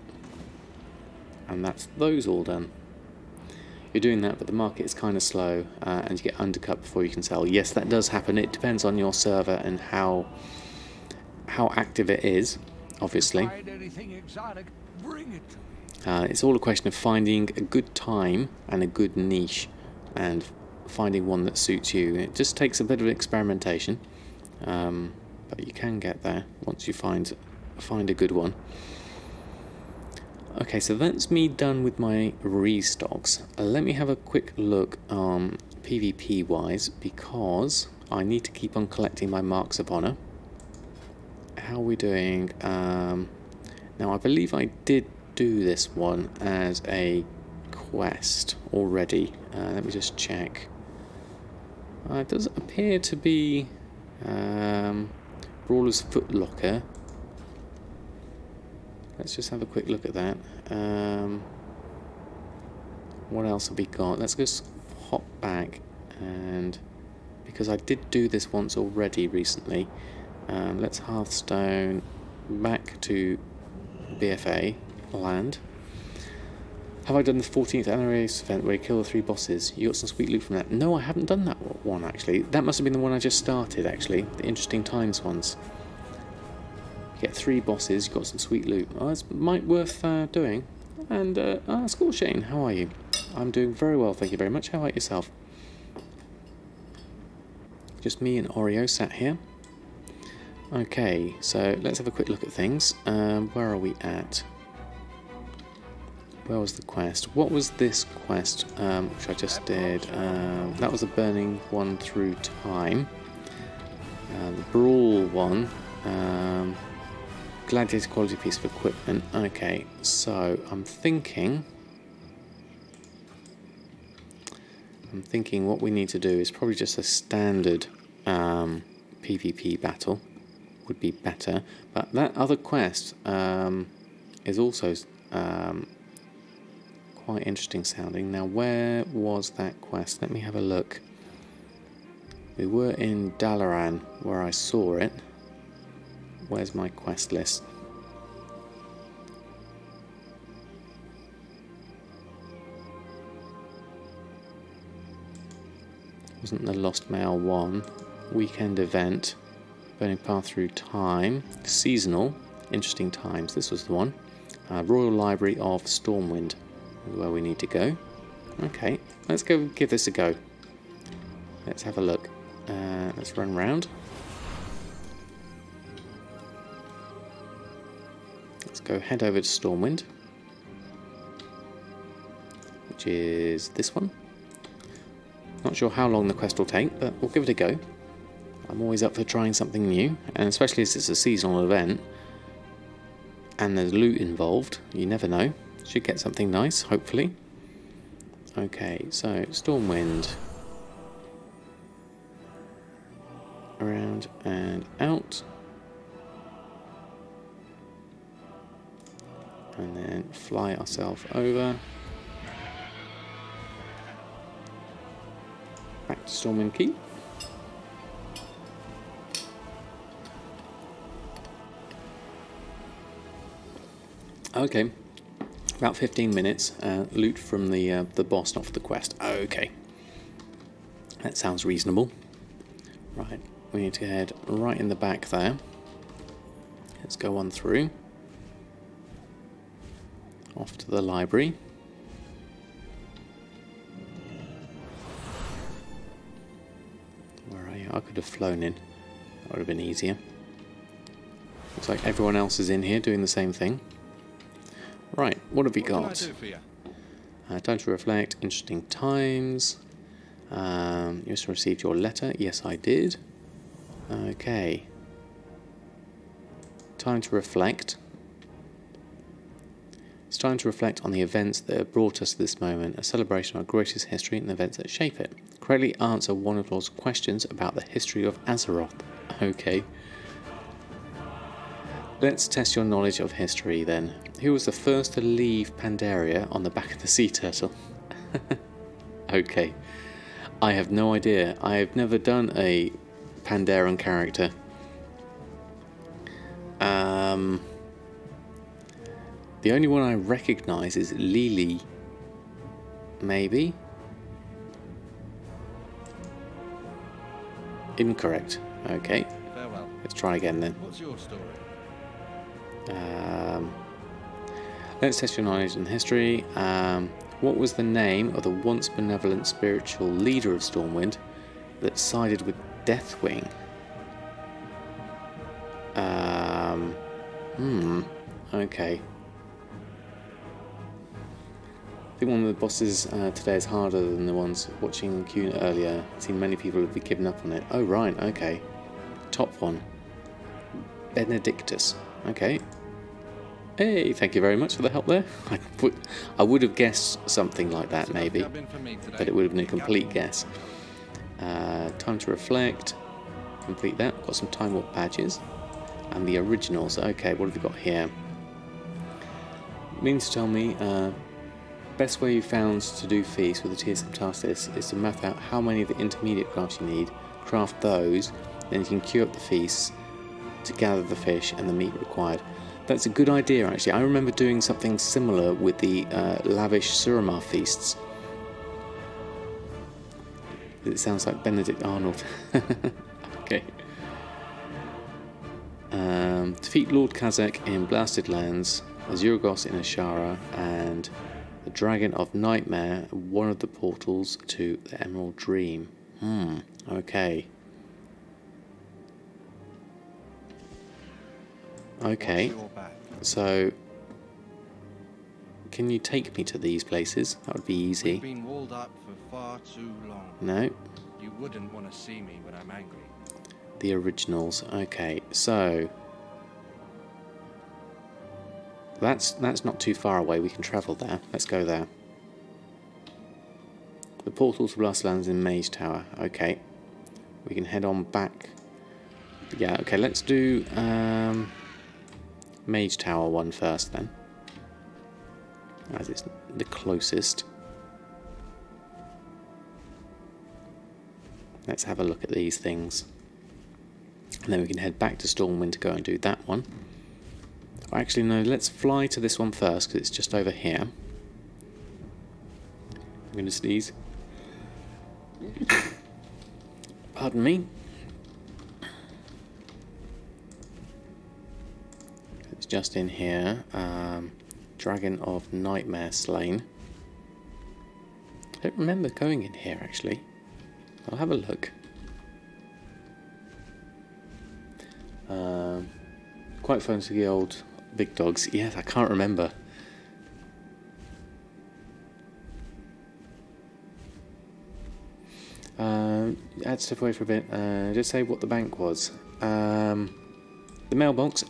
and that's those all done. You're doing that, but the market is kind of slow, and you get undercut before you can sell. Yes, that does happen. It depends on your server and how active it is, obviously. It's all a question of finding a good time and a good niche, and finding one that suits you. It just takes a bit of experimentation, but you can get there once you find a good one. Okay, so that's me done with my restocks. Let me have a quick look PvP wise, because I need to keep on collecting my marks of honor. How are we doing? Now I believe I did do this one as a quest already. Let me just check. It does appear to be Brawler's Footlocker. Let's just have a quick look at that. What else have we got? Let's just hop back, and because I did do this once already recently, let's Hearthstone back to BFA land. Have I done the 14th anniversary event where you kill the 3 bosses? You got some sweet loot from that? No, I haven't done that one actually. That must have been the one I just started actually, the Interesting Times ones. You get 3 bosses, you got some sweet loot. Oh, it's worth doing. And School Shane, how are you? I'm doing very well, thank you very much. How about yourself? Just me and Oreo sat here. Okay, so let's have a quick look at things. Where are we at? Where was the quest? What was this quest, which I just did? That was a burning one through time. The brawl one. Gladiator quality piece of equipment. Okay, so I'm thinking what we need to do is probably just a standard PvP battle would be better. But that other quest is also quite interesting sounding. Now, where was that quest? Let me have a look. We were in Dalaran where I saw it. Where's my quest list? Wasn't the Lost Mail one? Weekend event. Burning Path Through Time. Seasonal. Interesting Times. This was the one. Royal Library of Stormwind is where we need to go. Okay, let's go give this a go. Let's have a look. Let's run round. Let's go head over to Stormwind, which is this one. Not sure how long the quest will take, but we'll give it a go. I'm always up for trying something new, and especially as it's a seasonal event and there's loot involved, you never know. Should get something nice, hopefully. Okay, so Stormwind. Around and out. And then fly ourselves over. Back to Stormwind Keep. Okay, about 15 minutes. Loot from the boss, not for the quest. Okay, that sounds reasonable. Right, we need to head right in the back there. Let's go on through. Off to the library. Where are you? I could have flown in. That would have been easier. Looks like everyone else is in here doing the same thing. Right, what have we got? What can I do for you? Time to reflect. Interesting times. You just received your letter. Yes, I did. Okay. Time to reflect. It's time to reflect on the events that have brought us to this moment, a celebration of our greatest history and the events that shape it. Correctly answer one of those questions about the history of Azeroth. Okay. Let's test your knowledge of history then. Who was the first to leave Pandaria on the back of the sea turtle? Okay. I have no idea. I have never done a Pandaren character. The only one I recognise is Lily. Maybe? Incorrect. Okay. Farewell. Let's try again then. What's your story? Let's test your knowledge and history. What was the name of the once benevolent spiritual leader of Stormwind that sided with Deathwing? Okay. I think one of the bosses today is harder than the ones watching Q earlier. I've seen many people have given up on it. Oh right, okay. Top one. Benedictus. Okay. Hey, thank you very much for the help there. I would have guessed something like that maybe, but it would have been a complete guess. Time to reflect. Complete that. Got some Time Warp badges. And the originals. Okay, what have we got here? Means to tell me, best way you found to do feasts with the TSM task list is to map out how many of the intermediate crafts you need, craft those, then you can queue up the feasts to gather the fish and the meat required. That's a good idea actually. I remember doing something similar with the lavish Suramar feasts. It sounds like Benedict Arnold. Okay. Defeat Lord Kazakh in Blasted Lands, Azuragos in Ashara, and the Dragon of Nightmare, one of the portals to the Emerald Dream. Okay. Okay, so can you take me to these places? That would be easy. We've been walled up for far too long. No. You wouldn't want to see me when I'm angry. The originals. Okay, so that's not too far away. We can travel there. Let's go there. The portal to Blastlands in Mage Tower. Okay, we can head on back. Yeah. Okay, let's do Mage Tower one first then, as it's the closest. Let's have a look at these things. And then we can head back to Stormwind to go and do that one. Actually, no, let's fly to this one first, because it's just over here. I'm going to sneeze. Pardon me. It's just in here. Dragon of Nightmare slain. I don't remember going in here, actually. I'll have a look. Quite fun to the old big dogs. Yes, I can't remember. had to step away for a bit. Just say what the bank was. The mailbox.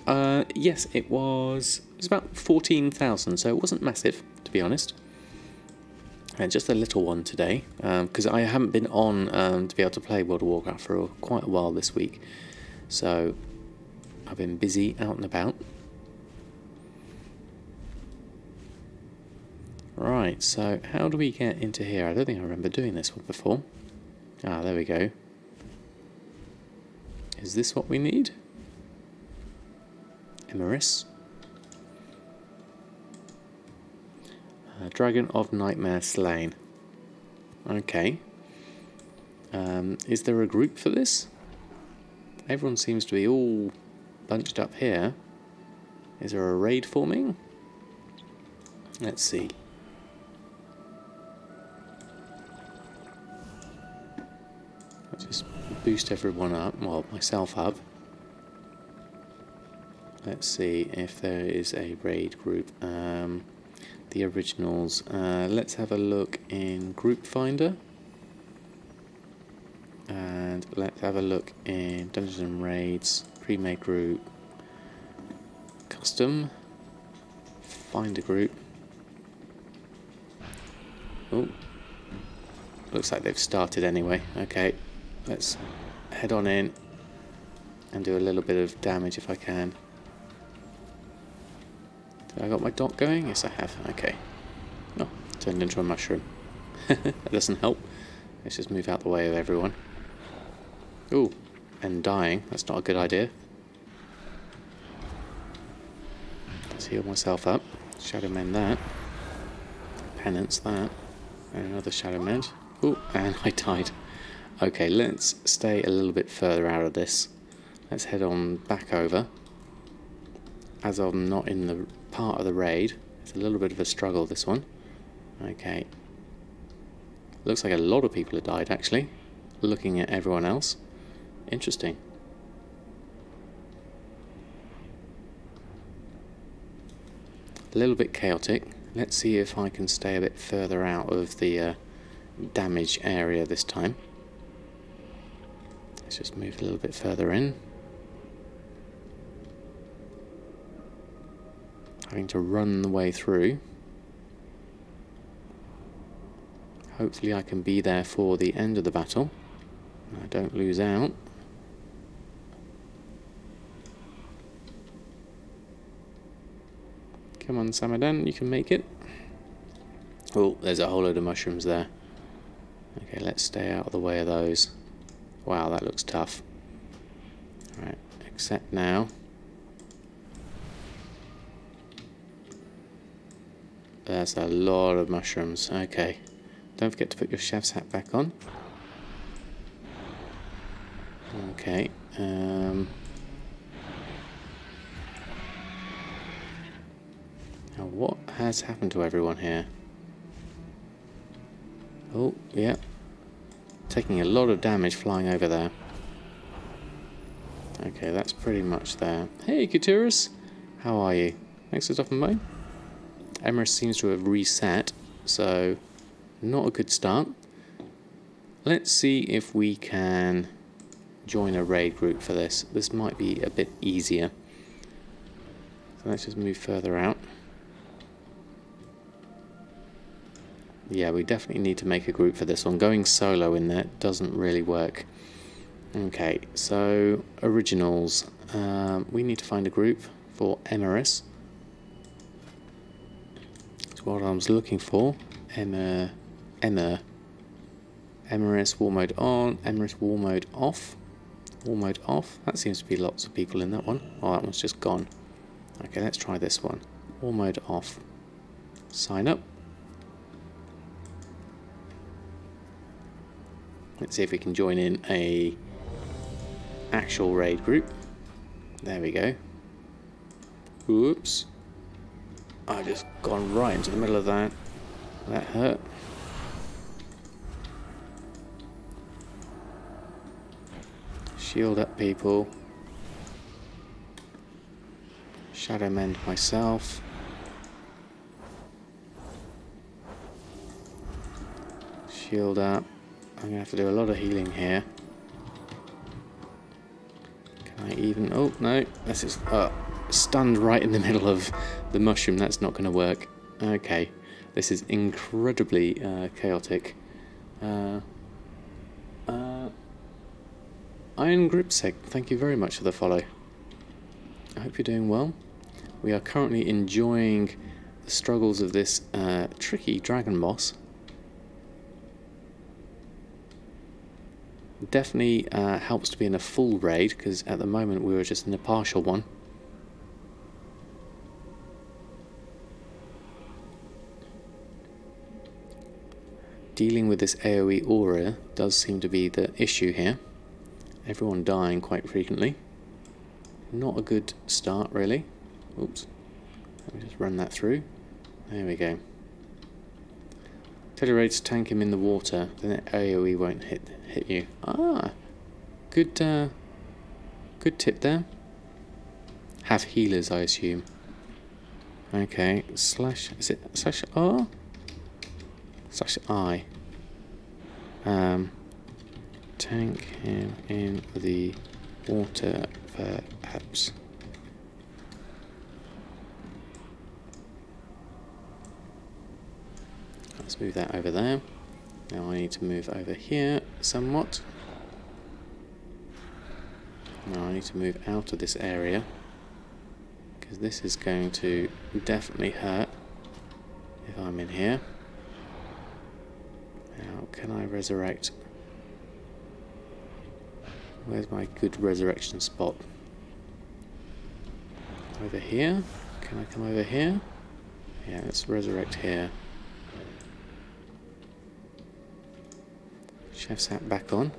Yes, it was about 14,000, so it wasn't massive, to be honest. And just a little one today, because I haven't been on to be able to play World of Warcraft for quite a while this week. So I've been busy out and about. Right, so how do we get into here? I don't think I remember doing this one before. Ah, there we go. Is this what we need? Emeris. Dragon of Nightmare Slain. Okay. Is there a group for this? Everyone seems to be all bunched up here. Is there a raid forming? Let's see. I'll just boost everyone up, well, myself up. Let's see if there is a raid group. The originals. Let's have a look in Group Finder. And let's have a look in Dungeons and Raids, pre-made group, custom, find a group. Oh, looks like they've started anyway. Okay, let's head on in and do a little bit of damage if I can. Have I got my dot going? Yes, I have. Okay. Oh, turned into a mushroom. That doesn't help. Let's just move out the way of everyone. Ooh, and dying. That's not a good idea. Let's heal myself up. Shadow Mend that. Penance that. And another Shadow Mend. Ooh, and I died. Okay, let's stay a little bit further out of this. Let's head on back over. As I'm not in the part of the raid, it's a little bit of a struggle, this one. Okay. Looks like a lot of people have died, actually. Looking at everyone else. Interesting. A little bit chaotic. Let's see if I can stay a bit further out of the damage area this time. Let's just move a little bit further in. Having to run the way through. Hopefully I can be there for the end of the battle. I don't lose out. Come on, Samadan, you can make it. Oh, there's a whole load of mushrooms there. Okay, let's stay out of the way of those. Wow, that looks tough. Alright, accept now. That's a lot of mushrooms. Okay. Don't forget to put your chef's hat back on. Okay. Now what has happened to everyone here? Oh, yeah. Taking a lot of damage flying over there. Okay, that's pretty much there. Hey, Kuturus! How are you? Thanks for stopping by. Emeris seems to have reset, so not a good start. Let's see if we can join a raid group for this. This might be a bit easier. So let's just move further out. Yeah, we definitely need to make a group for this one. Going solo in there doesn't really work. Okay, so originals. We need to find a group for Emeris. That's what I was looking for. Emeris War Mode on, Emeris War Mode off. War Mode off. That seems to be lots of people in that one. Oh, that one's just gone. Okay, let's try this one. War Mode off. Sign up. Let's see if we can join in a actual raid group. There we go. Oops. I just gone right into the middle of that. That hurt. Shield up people. Shadow Mend myself. Shield up. I'm going to have to do a lot of healing here. even... Oh, no. This is stunned right in the middle of the mushroom. That's not going to work. Okay. This is incredibly chaotic. Iron Gripsec, thank you very much for the follow. I hope you're doing well. We are currently enjoying the struggles of this tricky dragon boss. Definitely helps to be in a full raid, because at the moment we were just in a partial one. Dealing with this AoE aura does seem to be the issue here. Everyone dying quite frequently. Not a good start, really. Oops. Let me just run that through. There we go. Tell your raids to tank him in the water, then the AoE won't hit you. Ah, good tip there. Have healers, I assume. Okay, slash, is it slash R? Slash I. Tank him in the water, perhaps. Let's move that over there. Now I need to move over here somewhat. Now I need to move out of this area, because this is going to definitely hurt if I'm in here. Now, can I resurrect? Where's my good resurrection spot? Over here? Can I come over here? Yeah, let's resurrect here. Chef's hat back on.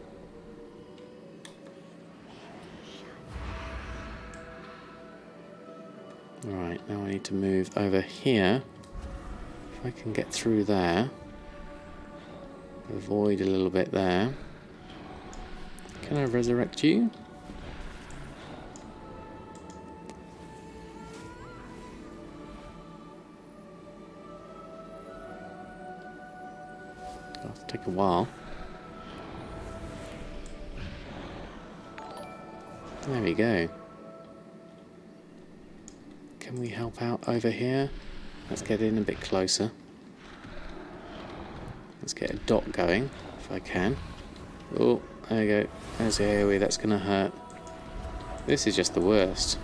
Right, now I need to move over here. If I can get through there. Avoid a little bit there. Can I resurrect you? It'll take a while. There we go. Can we help out over here? Let's get in a bit closer. Let's get a dot going, if I can. Oh, there you go. There's the AoE, that's going to hurt. This is just the worst.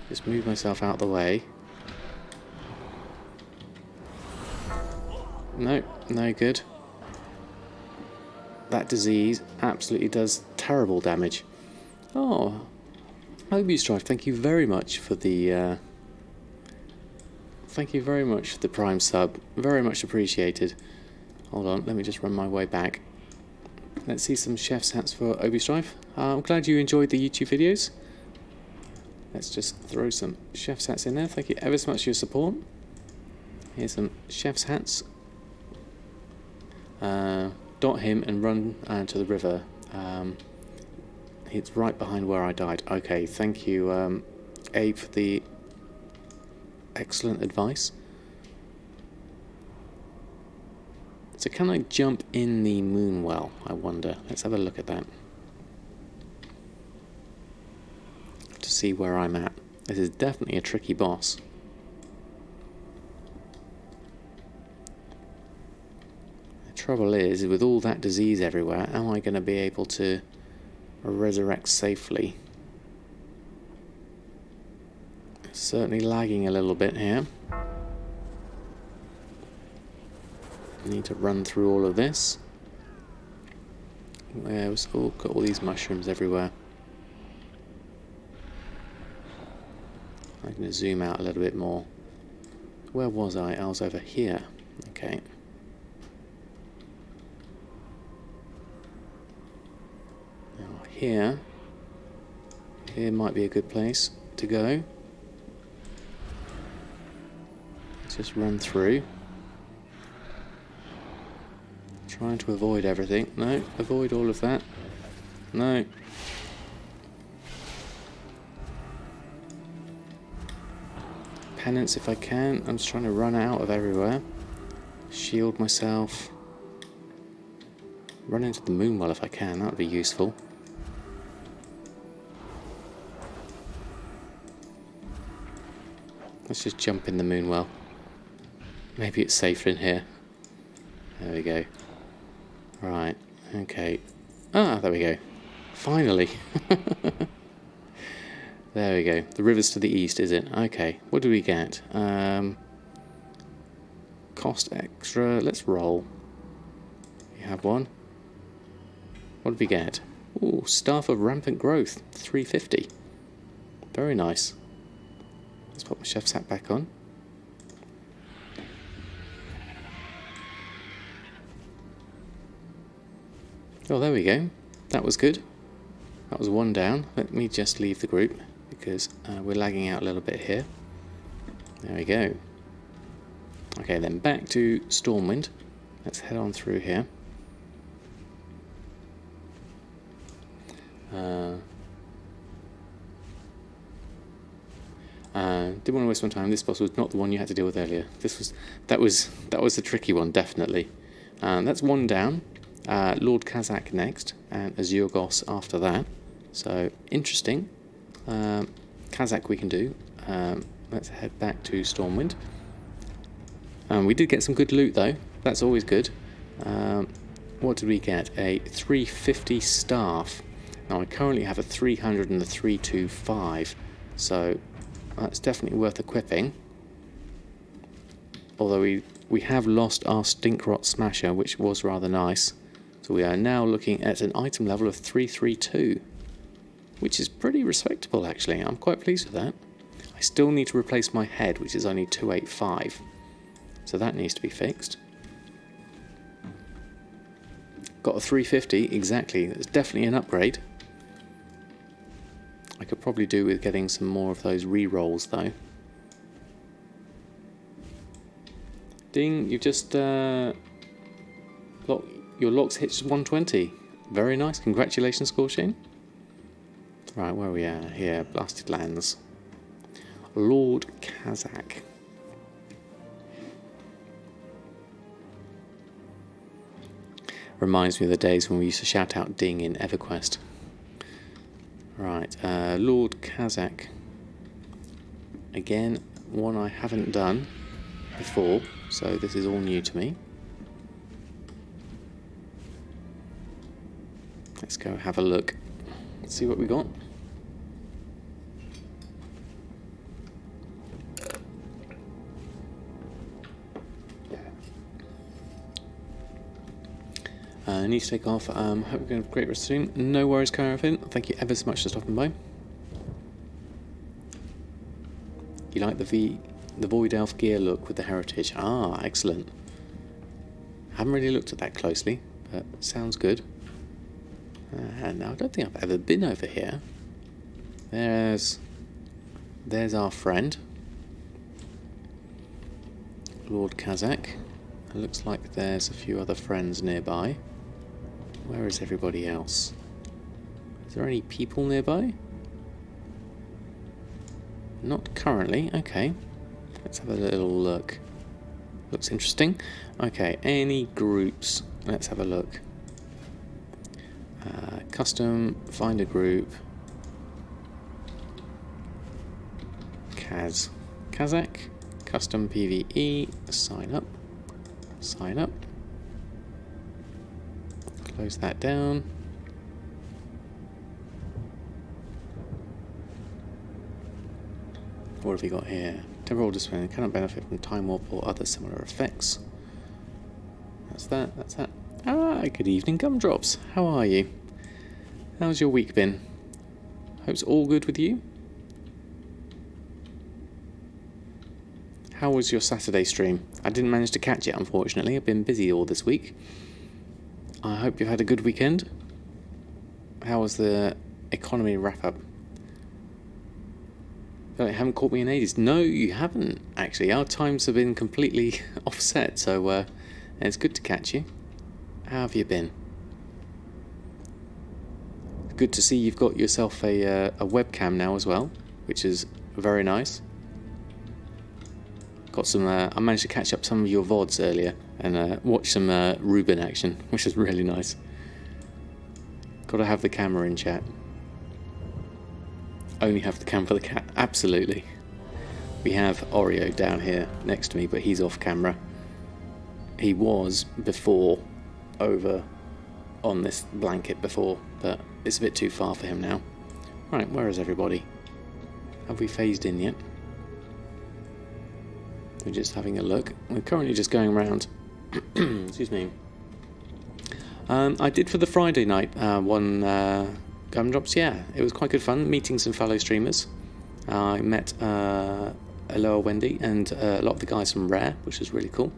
Just move myself out the way. No, no good. That disease absolutely does terrible damage. Oh, Obustrife, thank you very much for the Prime sub. Very much appreciated. Hold on, let me just run my way back. Let's see some chef's hats for Obustrife. I'm glad you enjoyed the YouTube videos. Let's just throw some chef's hats in there. Thank you ever so much for your support. Here's some chef's hats. Dot him and run to the river. It's right behind where I died. Okay, thank you, Abe, for the excellent advice. So can I jump in the moon well, I wonder? Let's have a look at that. To see where I'm at. This is definitely a tricky boss. The trouble is, with all that disease everywhere, am I going to be able to resurrect safely? Certainly lagging a little bit here. Need to run through all of this. Yeah, we've all got all these mushrooms everywhere. I'm going to zoom out a little bit more. Where was I? I was over here. Okay. Now here might be a good place to go. Let's just run through. Trying to avoid everything. No, avoid all of that. No. Penance if I can. I'm just trying to run out of everywhere. Shield myself. Run into the moon well if I can. That would be useful. Let's just jump in the moonwell. Maybe it's safer in here. There we go. Right, okay. Ah, there we go. Finally. There we go. The river's to the east, is it? Okay, what do we get? Cost extra. Let's roll. We have one. What did we get? Ooh, Staff of Rampant Growth. 350. Very nice. Let's put my chef's hat back on. Oh, there we go. That was good. That was one down. Let me just leave the group because we're lagging out a little bit here. There we go. Okay, then back to Stormwind. Let's head on through here. Didn't want to waste my time. This boss was not the one you had to deal with earlier. That was the tricky one, definitely. That's one down. Lord Kazakh next, and Azurgos after that. So interesting. Kazakh we can do. Let's head back to Stormwind. We did get some good loot though. That's always good. What did we get? A 350 staff. Now I currently have a 300 and a 325, so that's definitely worth equipping. Although we have lost our Stinkrot Smasher, which was rather nice. So we are now looking at an item level of 332, which is pretty respectable actually. I'm quite pleased with that. I still need to replace my head, which is only 285, so that needs to be fixed. Got a 350, exactly. That's definitely an upgrade. I could probably do with getting some more of those re-rolls though. Ding, you've just your locks hit 120. Very nice, congratulations, Scorching. Right, where are we at? Here, Blasted Lands. Lord Kazakh. Reminds me of the days when we used to shout out Ding in EverQuest. Right, Lord Kazakh. Again, one I haven't done before, so this is all new to me. Let's go have a look. Let's see what we got. I need to take off. Hope you're going to have a great rest of the stream. No worries, Caravan. Thank you ever so much for stopping by. You like the Void Elf gear look with the heritage? Ah, excellent. Haven't really looked at that closely, but sounds good. And I don't think I've ever been over here. There's our friend, Lord Kazakh. It looks like there's a few other friends nearby. Where is everybody else? Is there any people nearby? Not currently. Okay. Let's have a little look. Looks interesting. Okay, any groups? Let's have a look. Custom, find a group. Kazakh, custom PvE, sign up. Sign up. Close that down. What have we got here? Temporal display cannot benefit from time warp or other similar effects. That's that, that's that. Ah, good evening, Gumdrops. How are you? How's your week been? Hope it's all good with you. How was your Saturday stream? I didn't manage to catch it, unfortunately. I've been busy all this week. I hope you've had a good weekend. How was the economy wrap-up? You haven't caught me in ages. No, you haven't, actually. Our times have been completely offset, so it's good to catch you. How have you been? Good to see you've got yourself a webcam now as well, which is very nice. Got some. I managed to catch up some of your VODs earlier and watch some Ruben action, which is really nice. Got to have the camera in chat. Only have the cam for the cat. Absolutely. We have Oreo down here next to me, but he's off camera. He was before over on this blanket before, but it's a bit too far for him now. Right, where is everybody? Have we phased in yet? We're just having a look. We're currently just going around. Excuse me. I did for the Friday night one gumdrops. Yeah, it was quite good fun meeting some fellow streamers. I met Aloha Wendy and a lot of the guys from Rare, which was really cool.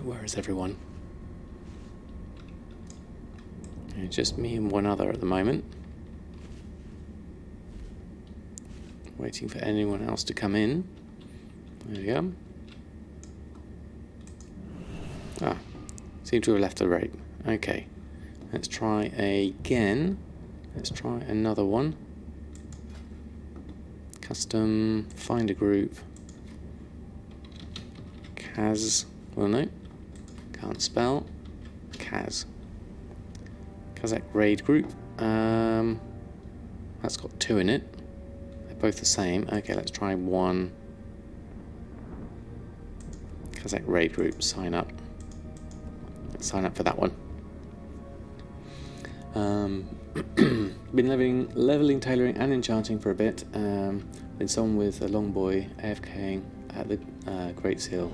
Where is everyone? It's just me and one other at the moment. Waiting for anyone else to come in. There we go. Ah, seem to have left the rate. Okay, let's try again. Let's try another one. Custom, find a group. Kaz, well no, can't spell. Kaz. Kazakh raid group. That's got 2 in it. They're both the same. Okay, let's try one. Kazakh raid group, sign up. Let's sign up for that one. Been leveling, tailoring and enchanting for a bit. Been someone with a long boy AFKing at the Great Seal.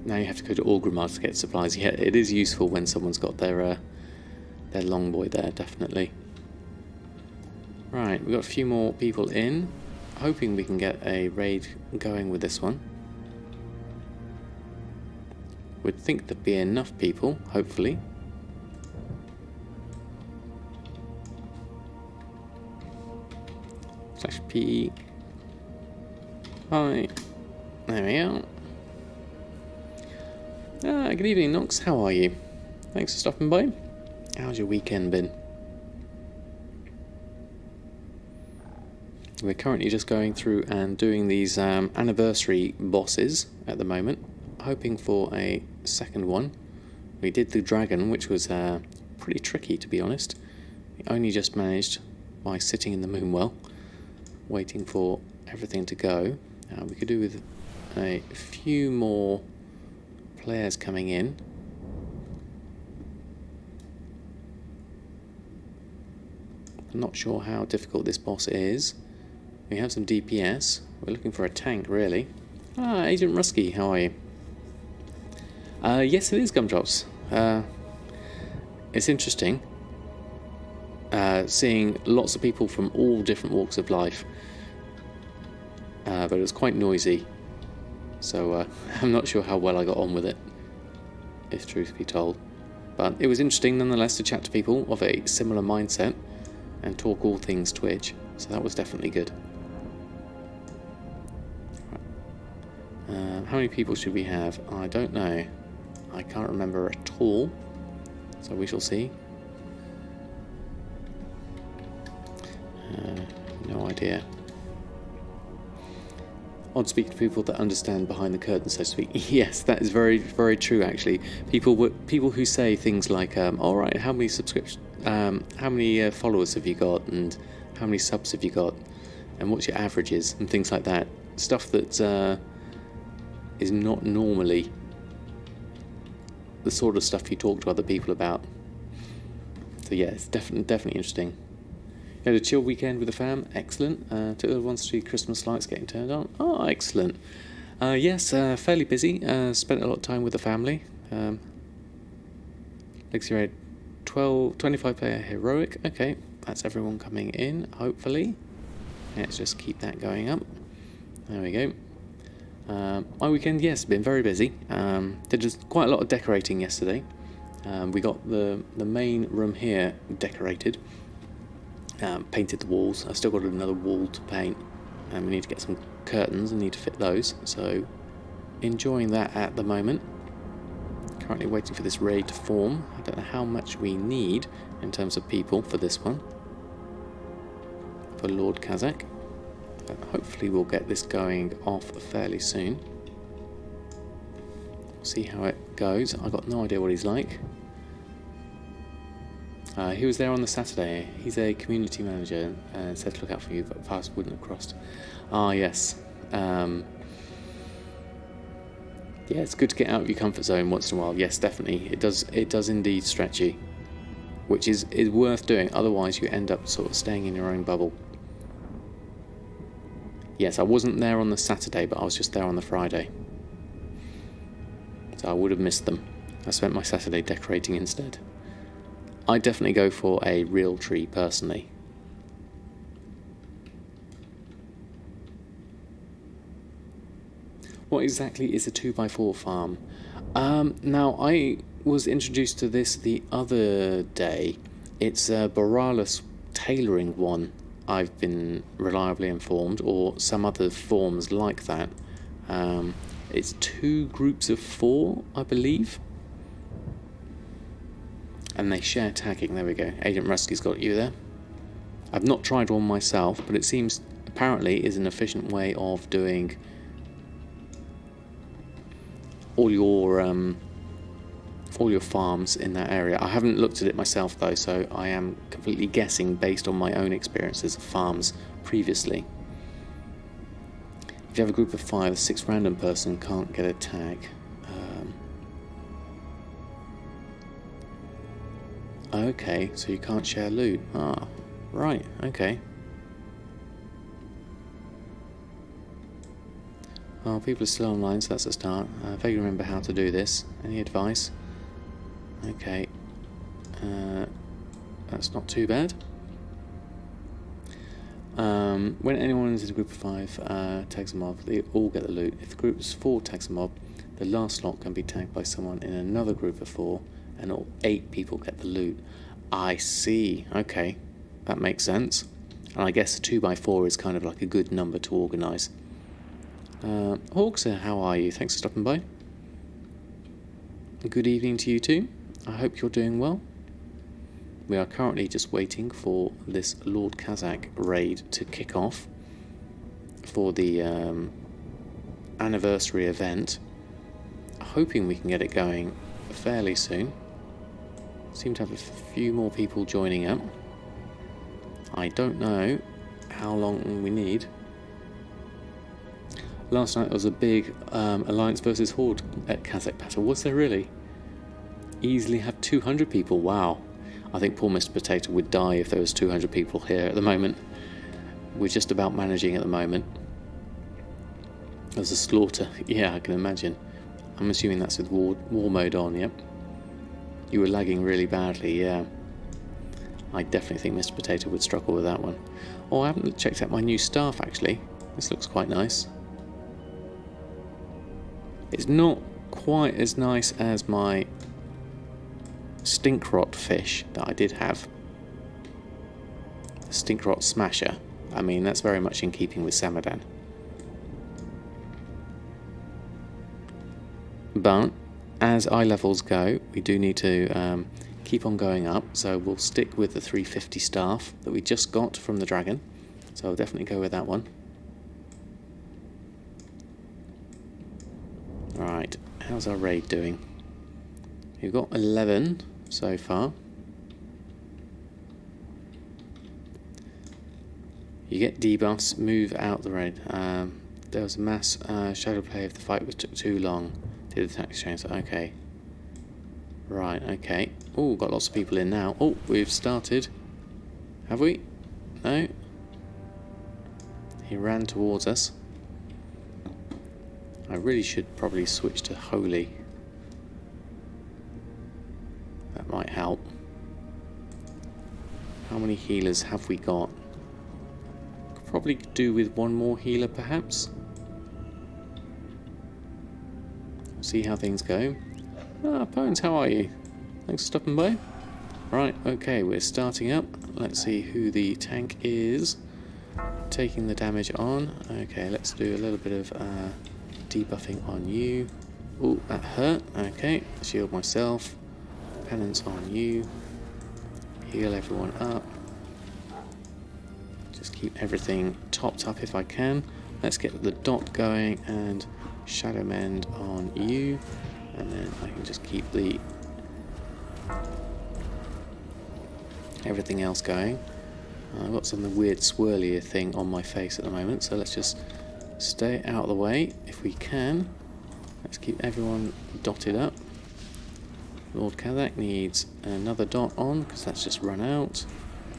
Now you have to go to Orgrimmar to get supplies. Yeah, it is useful when someone's got their long boy there, definitely. Right, we've got a few more people in. Hoping we can get a raid going with this one. Would think there'd be enough people, hopefully. /P. Hi. There we go. Good evening, Nox. How are you? Thanks for stopping by. How's your weekend been? We're currently just going through and doing these anniversary bosses at the moment, hoping for a second one. We did the dragon, which was pretty tricky, to be honest. We only just managed by sitting in the moonwell, waiting for everything to go. We could do with a few more players coming in. I'm not sure how difficult this boss is. We have some DPS. We're looking for a tank, really. Agent Rusky, how are you? Yes, it is Gumdrops. It's interesting seeing lots of people from all different walks of life. But it was quite noisy. So I'm not sure how well I got on with it, if truth be told. But it was interesting nonetheless to chat to people of a similar mindset and talk all things Twitch. So that was definitely good. How many people should we have? I don't know. I can't remember at all. So we shall see. No idea. Odd speaking to people that understand behind the curtain, so to speak. Yes, that is very, very true. Actually, people who say things like, "All right, how many how many followers have you got, and how many subs have you got, and what's your averages," and things like that. Stuff that is not normally the sort of stuff you talk to other people about. So yeah, it's definitely interesting. You had a chill weekend with the fam. Excellent. Took the ones to see Christmas lights getting turned on. Oh, excellent. Yes, fairly busy. Spent a lot of time with the family. Legacy Raid 25 player heroic. Okay, that's everyone coming in, hopefully. Let's just keep that going up. There we go. My weekend, yes, been very busy. Did just quite a lot of decorating yesterday. We got the main room here decorated. Painted the walls. I've still got another wall to paint, and we need to get some curtains and need to fit those. So enjoying that at the moment. Currently waiting for this raid to form. I don't know how much we need in terms of people for this one. For Lord Kazakh. But hopefully we'll get this going off fairly soon. See how it goes. I've got no idea what he's like. He was there on the Saturday. He's a community manager and said to look out for you, but paths wouldn't have crossed. Ah, yes. Yeah, it's good to get out of your comfort zone once in a while. Yes, definitely. It does indeed stretch you, which is worth doing. Otherwise, you end up sort of staying in your own bubble. Yes, I wasn't there on the Saturday, but I was just there on the Friday. So I would have missed them. I spent my Saturday decorating instead. I definitely go for a real tree, personally. What exactly is a 2x4 farm? Now, I was introduced to this the other day. It's a Borealis tailoring one, I've been reliably informed, or some other forms like that. It's 2 groups of 4, I believe. And they share tagging. There we go. Agent Rusky's got you there. I've not tried one myself, but it seems apparently is an efficient way of doing all your farms in that area. I haven't looked at it myself though, so I am completely guessing based on my own experiences of farms previously. If you have a group of 5, a 6 random person can't get a tag. Okay, so you can't share loot. Ah, right, okay. Well, people are still online, so that's a start. I vaguely remember how to do this. Any advice? Okay. That's not too bad. When anyone is in a group of 5 tags a mob, they all get the loot. If the group is 4 tags a mob, the last lot can be tagged by someone in another group of 4, and all 8 people get the loot. I see. Okay, that makes sense. And I guess a 2x4 is kind of like a good number to organise. Hawkser, how are you? Thanks for stopping by. Good evening to you too. I hope you're doing well. We are currently just waiting for this Lord Kazakh raid to kick off for the anniversary event. Hoping we can get it going fairly soon. Seem to have a few more people joining up. I don't know how long we need. Last night there was a big Alliance versus Horde at Kazakh battle. Was there really? Easily have 200 people. Wow. I think poor Mr. Potato would die if there was 200 people here at the moment. We're just about managing at the moment. There's a slaughter. Yeah, I can imagine. I'm assuming that's with war mode on, yep. You were lagging really badly, yeah. I definitely think Mr. Potato would struggle with that one. Oh, I haven't checked out my new staff, actually. This looks quite nice. It's not quite as nice as my Stinkrot fish that I did have. The Stinkrot Smasher. I mean, that's very much in keeping with Samadan. But as eye levels go, we do need to keep on going up, so we'll stick with the 350 staff that we just got from the dragon, so I'll definitely go with that one. Right, how's our raid doing? We've got 11 so far. You get debuffs, move out the raid. There was a mass shadow play if the fight took too long. Did attack exchange, okay. Right, okay. Oh, got lots of people in now. Oh, we've started. Have we? No? He ran towards us. I really should probably switch to Holy. That might help. How many healers have we got? Could probably do with one more healer, perhaps. See how things go. Ah, Bones, how are you? Thanks for stopping by. Right, okay, we're starting up. Let's see who the tank is. Taking the damage on. Okay, let's do a little bit of debuffing on you. Oh, that hurt. Okay, shield myself. Penance on you. Heal everyone up. Just keep everything topped up if I can. Let's get the dot going and Shadow Mend on you. And then I can just keep the everything else going. I've got some weird swirly thing on my face at the moment, so let's just stay out of the way if we can. Let's keep everyone dotted up. Lord Kazakh needs another dot on because that's just run out.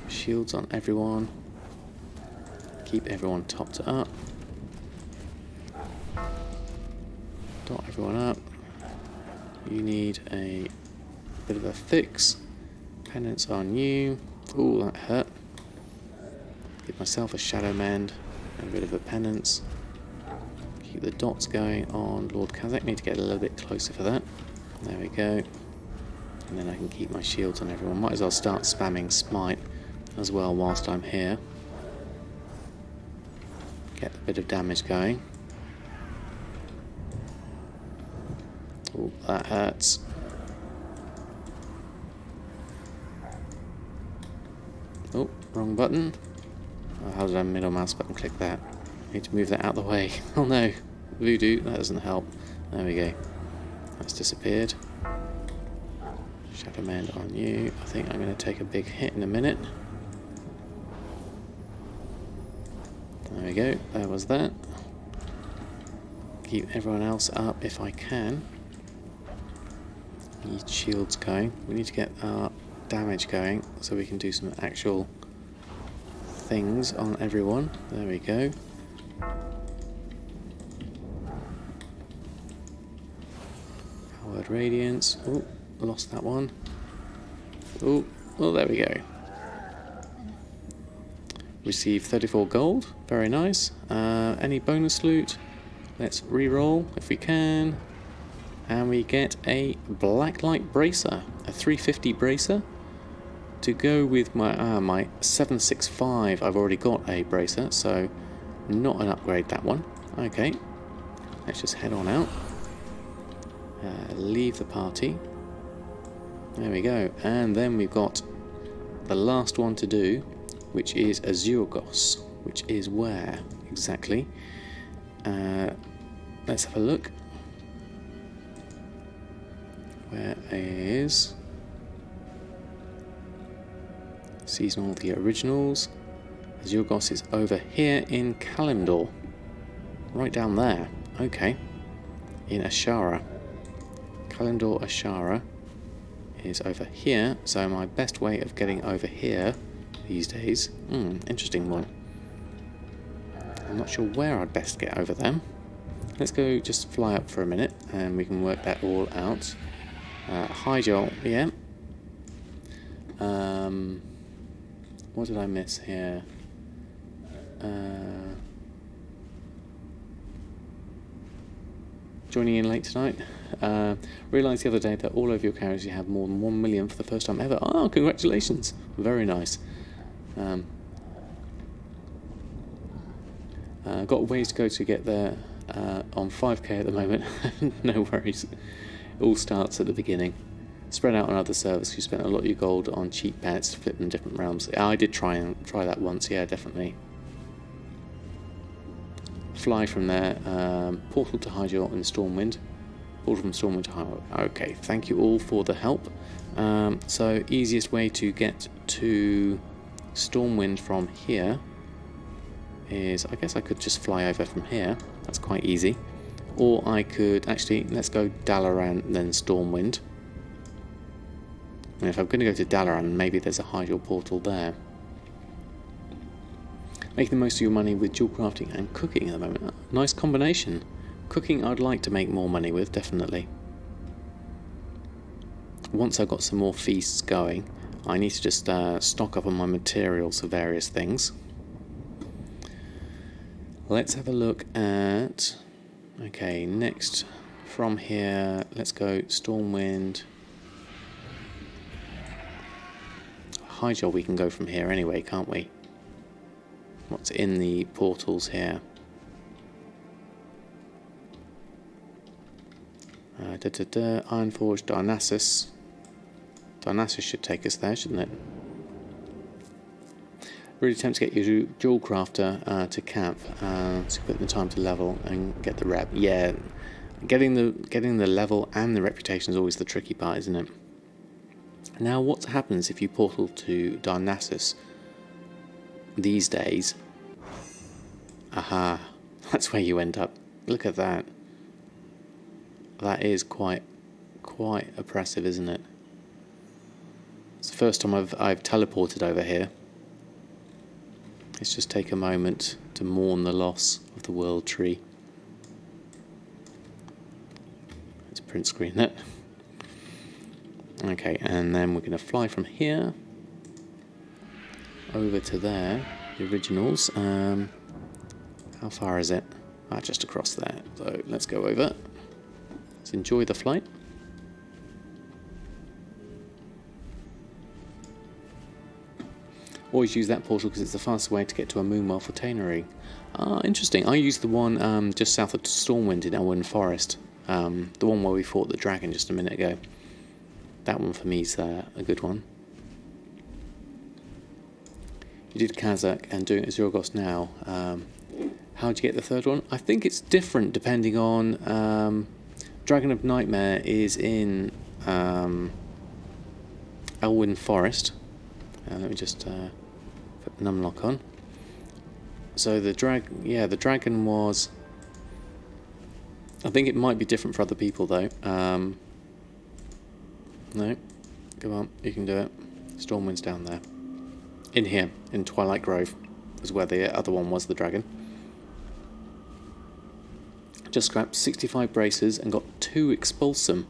Shields on everyone. Keep everyone topped up. Dot everyone up. You need a bit of a fix. Penance on you. Ooh, that hurt. Give myself a shadow mend and a bit of a penance. Keep the dots going on Lord Kazakh. Need to get a little bit closer for that. There we go. And then I can keep my shields on everyone. Might as well start spamming smite as well whilst I'm here. Get a bit of damage going. Oh, that hurts. Oh, wrong button. Oh, how did I middle mouse button click that? I need to move that out of the way. Oh no, voodoo, that doesn't help. There we go. That's disappeared. Shadow Mend on you. I think I'm going to take a big hit in a minute. There we go, there was that. Keep everyone else up if I can. Need shields going. We need to get our damage going so we can do some actual things on everyone. There we go. Powered Radiance. Oh, lost that one. Oh, well, there we go. Receive 34 gold. Very nice. Any bonus loot? Let's re-roll if we can. And we get a Blacklight Bracer. A 350 bracer. To go with my my 765. I've already got a bracer, so not an upgrade, that one. Okay. Let's just head on out. Leave the party. There we go. And then we've got the last one to do, which is Azeroth, which is where exactly? Let's have a look. Where is Seasonal the Originals? Azeroth is over here in Kalimdor. Right down there. Okay. In Ashara. Kalimdor Ashara is over here, so my best way of getting over here these days. Interesting one. I'm not sure where I'd best get over them. Let's go just fly up for a minute and we can work that all out. Hi Joel, yeah. What did I miss here? Joining in late tonight. Realised the other day that all of your carriers you have more than 1 million for the first time ever. Oh, congratulations! Very nice. Got ways to go to get there on 5k at the moment. No worries. It all starts at the beginning. Spread out on other servers. You spent a lot of your gold on cheap pets to flip them different realms. I did try that once. Yeah, definitely. Fly from there. Portal to Hyjal and Stormwind. Portal from Stormwind to Hyjal. Okay, thank you all for the help. So easiest way to get to Stormwind from here is, I guess I could just fly over from here. That's quite easy. Or I could actually, let's go Dalaran then Stormwind. And if I'm going to go to Dalaran, maybe there's a Hyjal portal there. Make the most of your money with dual crafting and cooking at the moment. Nice combination. Cooking I'd like to make more money with, definitely. Once I've got some more feasts going, I need to just stock up on my materials for various things. Let's have a look at... Okay, next from here, let's go Stormwind. Hyjal we can go from here anyway, can't we? What's in the portals here? Ironforge, Darnassus. Darnassus should take us there, shouldn't it? Really attempt to get your dual crafter to camp, to put the time to level and get the rep. Yeah, getting the level and the reputation is always the tricky part, isn't it? Now, what happens if you portal to Darnassus these days? Aha, that's where you end up. Look at that. That is quite oppressive, isn't it? It's the first time I've teleported over here. Let's just take a moment to mourn the loss of the world tree. Let's print screen that. Okay, and then we're going to fly from here over to there, the originals. How far is it? Ah, just across there. So let's go over. Let's enjoy the flight. Always use that portal because it's the fastest way to get to a Moonwell for Tannery. Ah, interesting. I used the one just south of Stormwind in Elwyn Forest. The one where we fought the dragon just a minute ago. That one for me is a good one. You did Kazakh and doing Azurgos now. How'd you get the third one? I think it's different depending on... Dragon of Nightmare is in Elwyn Forest. Let me just put Numlock on. So the dragon was... I think it might be different for other people though. No, come on, you can do it. Stormwind's down there. In here, in Twilight Grove, is where the other one was, the dragon. Just scrapped 65 braces and got 2 Expulsum.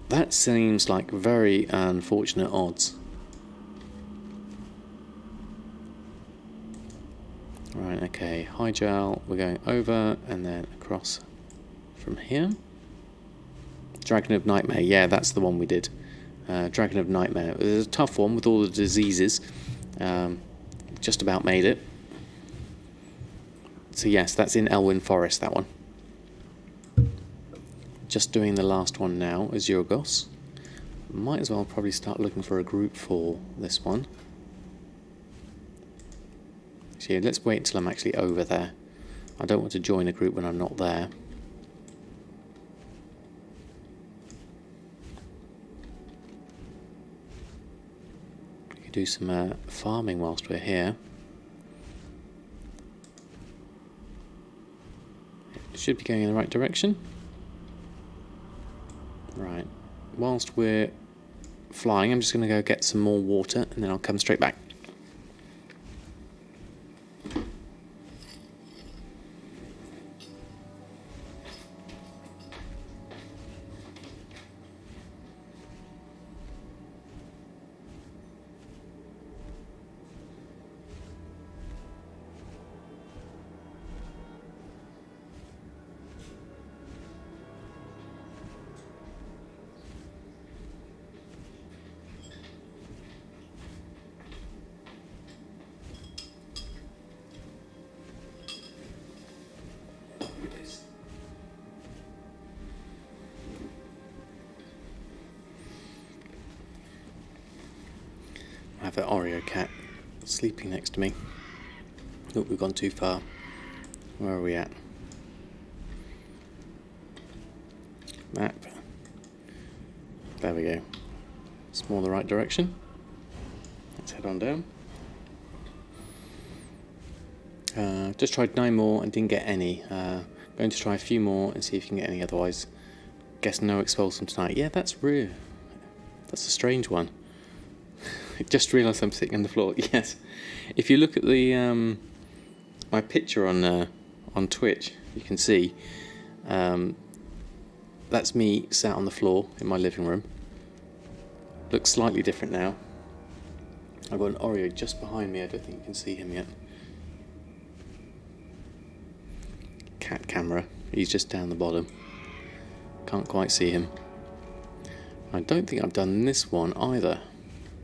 That seems like very unfortunate odds. Right, okay, Higel, we're going over and then across from here. Dragon of Nightmare, yeah, that's the one we did. Dragon of Nightmare. It was a tough one with all the diseases. Just about made it. So yes, that's in Elwyn Forest, that one. Just doing the last one now, Azurgos. Might as well probably start looking for a group for this one. So yeah, let's wait until I'm actually over there. I don't want to join a group when I'm not there. We could do some farming whilst we're here. It should be going in the right direction. Right, whilst we're flying, I'm just going to go get some more water and then I'll come straight back. I have an Oreo cat sleeping next to me. Oh, we've gone too far. Where are we at? Map. There we go. It's more the right direction. Let's head on down. Just tried 9 more and didn't get any. Going to try a few more and see if you can get any, otherwise guess no Expulsum tonight. Yeah, that's real. That's a strange one. I just realised I'm sitting on the floor. Yes, if you look at the my picture on Twitch, you can see that's me sat on the floor in my living room. Looks slightly different now. I've got an Oreo just behind me. I don't think you can see him yet. Cat camera. He's just down the bottom. Can't quite see him. I don't think I've done this one either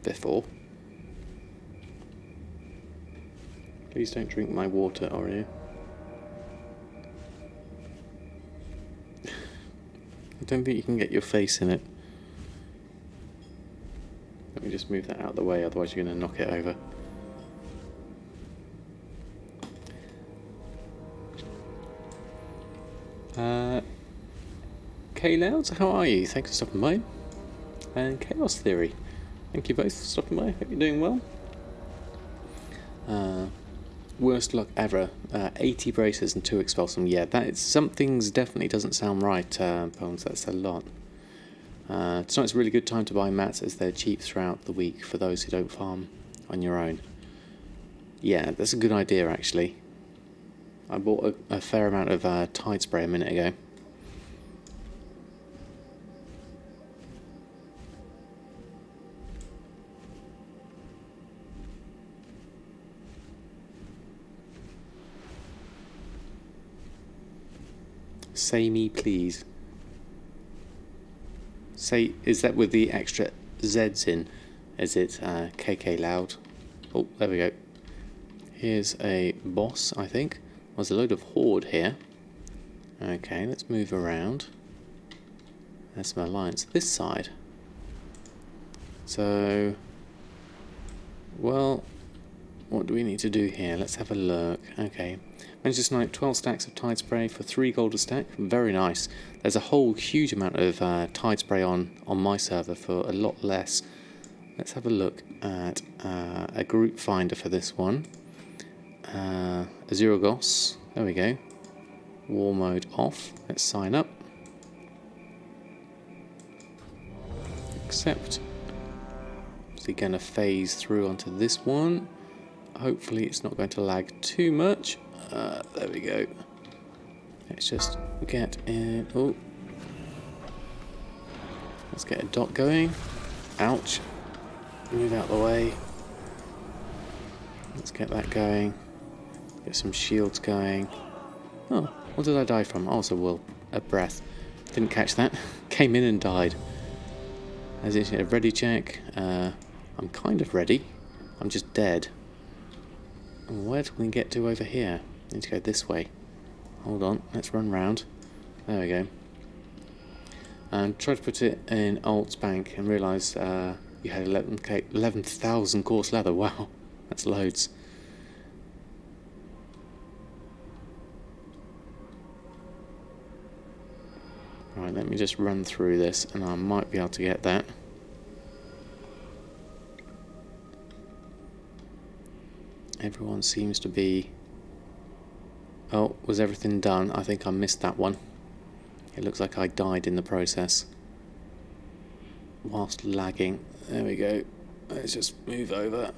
before. Please don't drink my water, Oreo. I don't think you can get your face in it. Let me just move that out of the way, otherwise you're going to knock it over. K-Louds, how are you? Thanks for stopping by. And Chaos Theory. Thank you both for stopping by. Hope you're doing well. Worst luck ever. 80 braces and 2 expulsum. Yeah, that is, something's definitely doesn't sound right, Bones. That's a lot. Tonight's a really good time to buy mats as they're cheap throughout the week for those who don't farm on your own. Yeah, that's a good idea actually. I bought a fair amount of Tide Spray a minute ago. Say me please. Say, is that with the extra Z's in? Is it KK loud? Oh, there we go. Here's a boss, I think. There's a load of horde here. Okay, let's move around. There's some alliance this side. So, well, what do we need to do here? Let's have a look. Okay. Managed to snipe 12 stacks of Tide Spray for 3 gold a stack. Very nice. There's a whole huge amount of Tide Spray on my server for a lot less. Let's have a look at a group finder for this one. Azeroth. There we go. War mode off. Let's sign up. Accept. So going to phase through onto this one. Hopefully it's not going to lag too much. There we go. Let's just get in. Oh, let's get a dot going. Ouch. Move out the way. Let's get that going. Get some shields going. Oh, what did I die from? Also, a breath. Didn't catch that. Came in and died. As is a ready check. I'm kind of ready. I'm just dead. And where do we get to over here? Need to go this way. Hold on, let's run round. There we go. And tried to put it in Alt's bank and realised you had 11,000 coarse leather. Wow, that's loads. Right, let me just run through this and I might be able to get that. Everyone seems to be... Oh, was everything done? I think I missed that one. It looks like I died in the process. Whilst lagging. There we go. Let's just move over.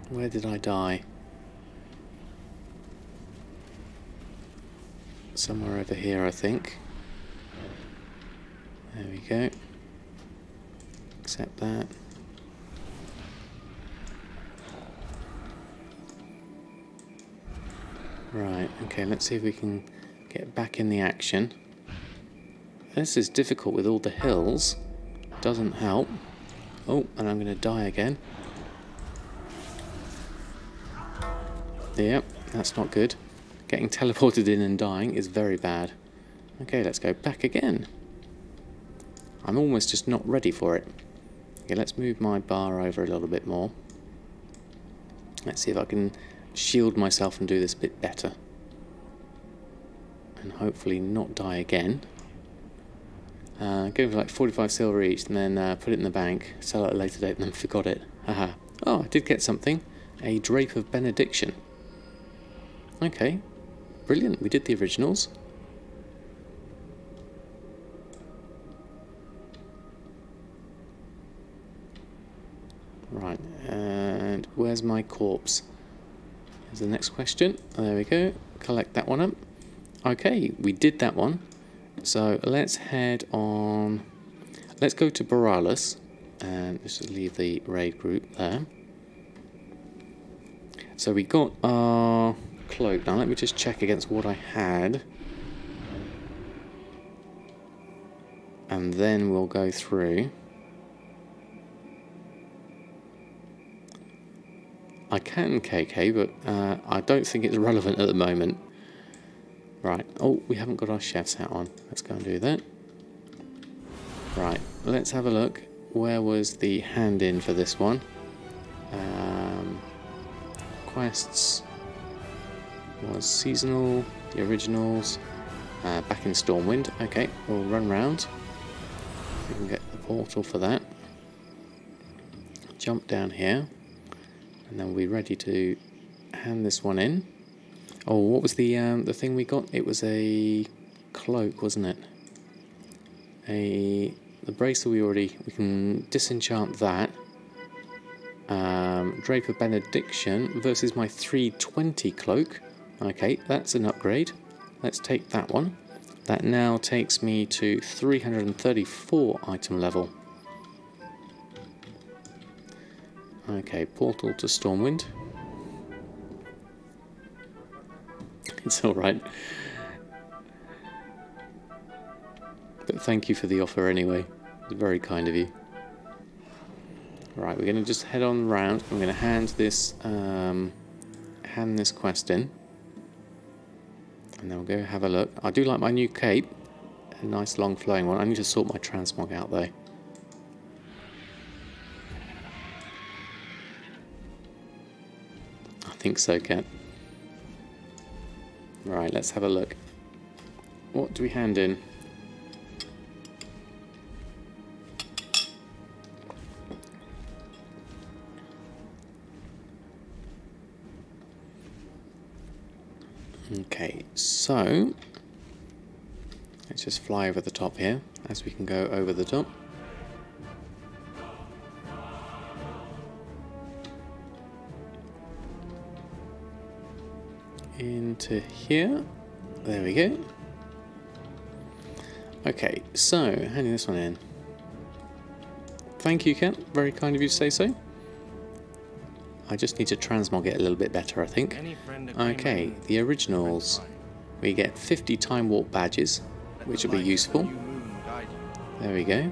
Where did I die? Somewhere over here, I think. There we go. Accept that. Right, okay, let's see if we can get back in the action. This is difficult with all the hills. Doesn't help. Oh, and I'm going to die again. Yep, that's not good. Getting teleported in and dying is very bad. Okay, let's go back again. I'm almost just not ready for it. Okay, let's move my bar over a little bit more. Let's see if I can shield myself and do this a bit better. And hopefully not die again. Go for like 45 silver each and then put it in the bank, sell it at a later date and then forgot it. Haha. Oh, I did get something. A Drape of Benediction. Okay. Brilliant, we did the originals. Right, and where's my corpse? Here's the next question. There we go. Collect that one up. Okay, we did that one. So let's head on. Let's go to Borealis and let's just leave the raid group there. So we got our cloak. Now let me just check against what I had. And then we'll go through. I can KK, but I don't think it's relevant at the moment. Right. Oh, we haven't got our chef's hat on. Let's go and do that. Right. Let's have a look. Where was the hand in for this one? Quests was seasonal. The originals. Back in Stormwind. Okay, we'll run round. We can get the portal for that. Jump down here, and then we're ready to hand this one in. Oh, what was the thing we got? It was a cloak, wasn't it? The bracer we can disenchant that. Drape of Benediction versus my 320 cloak. Okay, that's an upgrade. Let's take that one. That now takes me to 334 item level. Okay, portal to Stormwind. It's alright. But thank you for the offer anyway. It's very kind of you. Right, we're going to just head on round. I'm going to hand this quest in. And then we'll go have a look. I do like my new cape. A nice long flowing one. I need to sort my transmog out though. I think so, Kat. Right, let's have a look. What do we hand in? Okay, so let's just fly over the top here, as we can go over the top. Into here. There we go. Okay, so handing this one in. Thank you, Kat. Very kind of you to say so. I just need to transmog it a little bit better, I think. Okay, the originals. We get 50 Time Warp badges, which will be useful. There we go.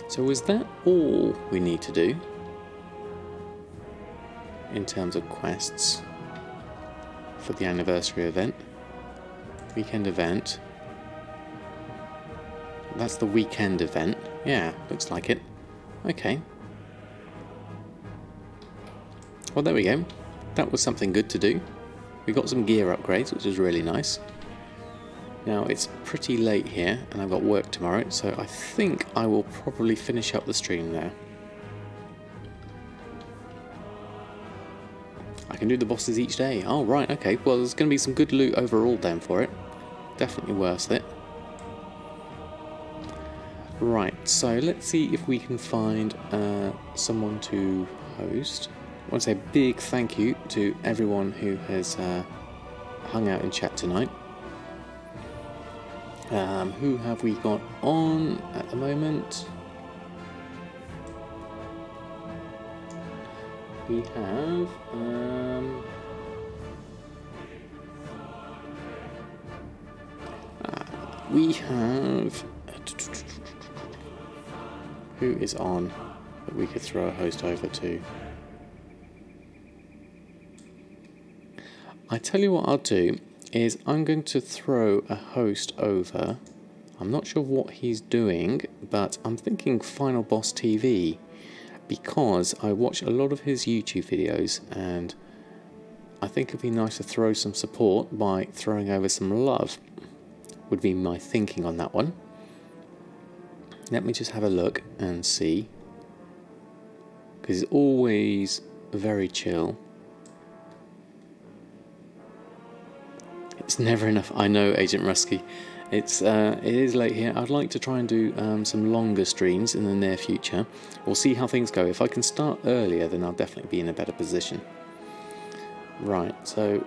So is that all we need to do in terms of quests for the anniversary event? Weekend event. That's the weekend event. Yeah, looks like it. Okay. Well, there we go. That was something good to do. We got some gear upgrades, which is really nice. Now, it's pretty late here, and I've got work tomorrow, so I think I will probably finish up the stream there. I can do the bosses each day. Oh, right, okay. Well, there's going to be some good loot overall then for it. Definitely worth it. Right, so let's see if we can find someone to host. I want to say a big thank you to everyone who has hung out in chat tonight. Who have we got on at the moment? We have who is on that we could throw a host over to? I tell you what I'll do is I'm going to throw a host over. I'm not sure what he's doing, but I'm thinking Final Boss TV, because I watch a lot of his YouTube videos and I think it'd be nice to throw some support by throwing over some love, would be my thinking on that one. Let me just have a look and see, because it's always very chill. It's never enough. I know, Agent Rusky. It is late here. I'd like to try and do some longer streams in the near future. We'll see how things go. If I can start earlier, then I'll definitely be in a better position. Right, so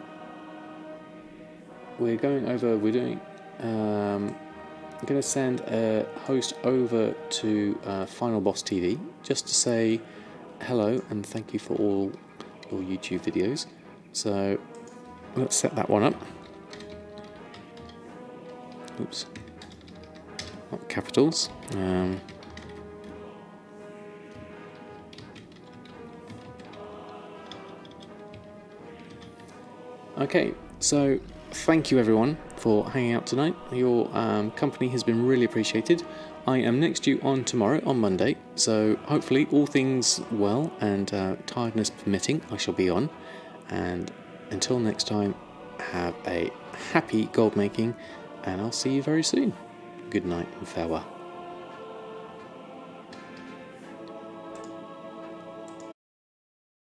we're going over. We're doing. I'm going to send a host over to Final Boss TV just to say hello and thank you for all your YouTube videos. So let's set that one up. Oops, not capitals. Okay, so thank you everyone for hanging out tonight. Your company has been really appreciated. I am next due on tomorrow, on Monday, so hopefully all things well and tiredness permitting, I shall be on. And until next time, have a happy gold making and I'll see you very soon. Good night and farewell.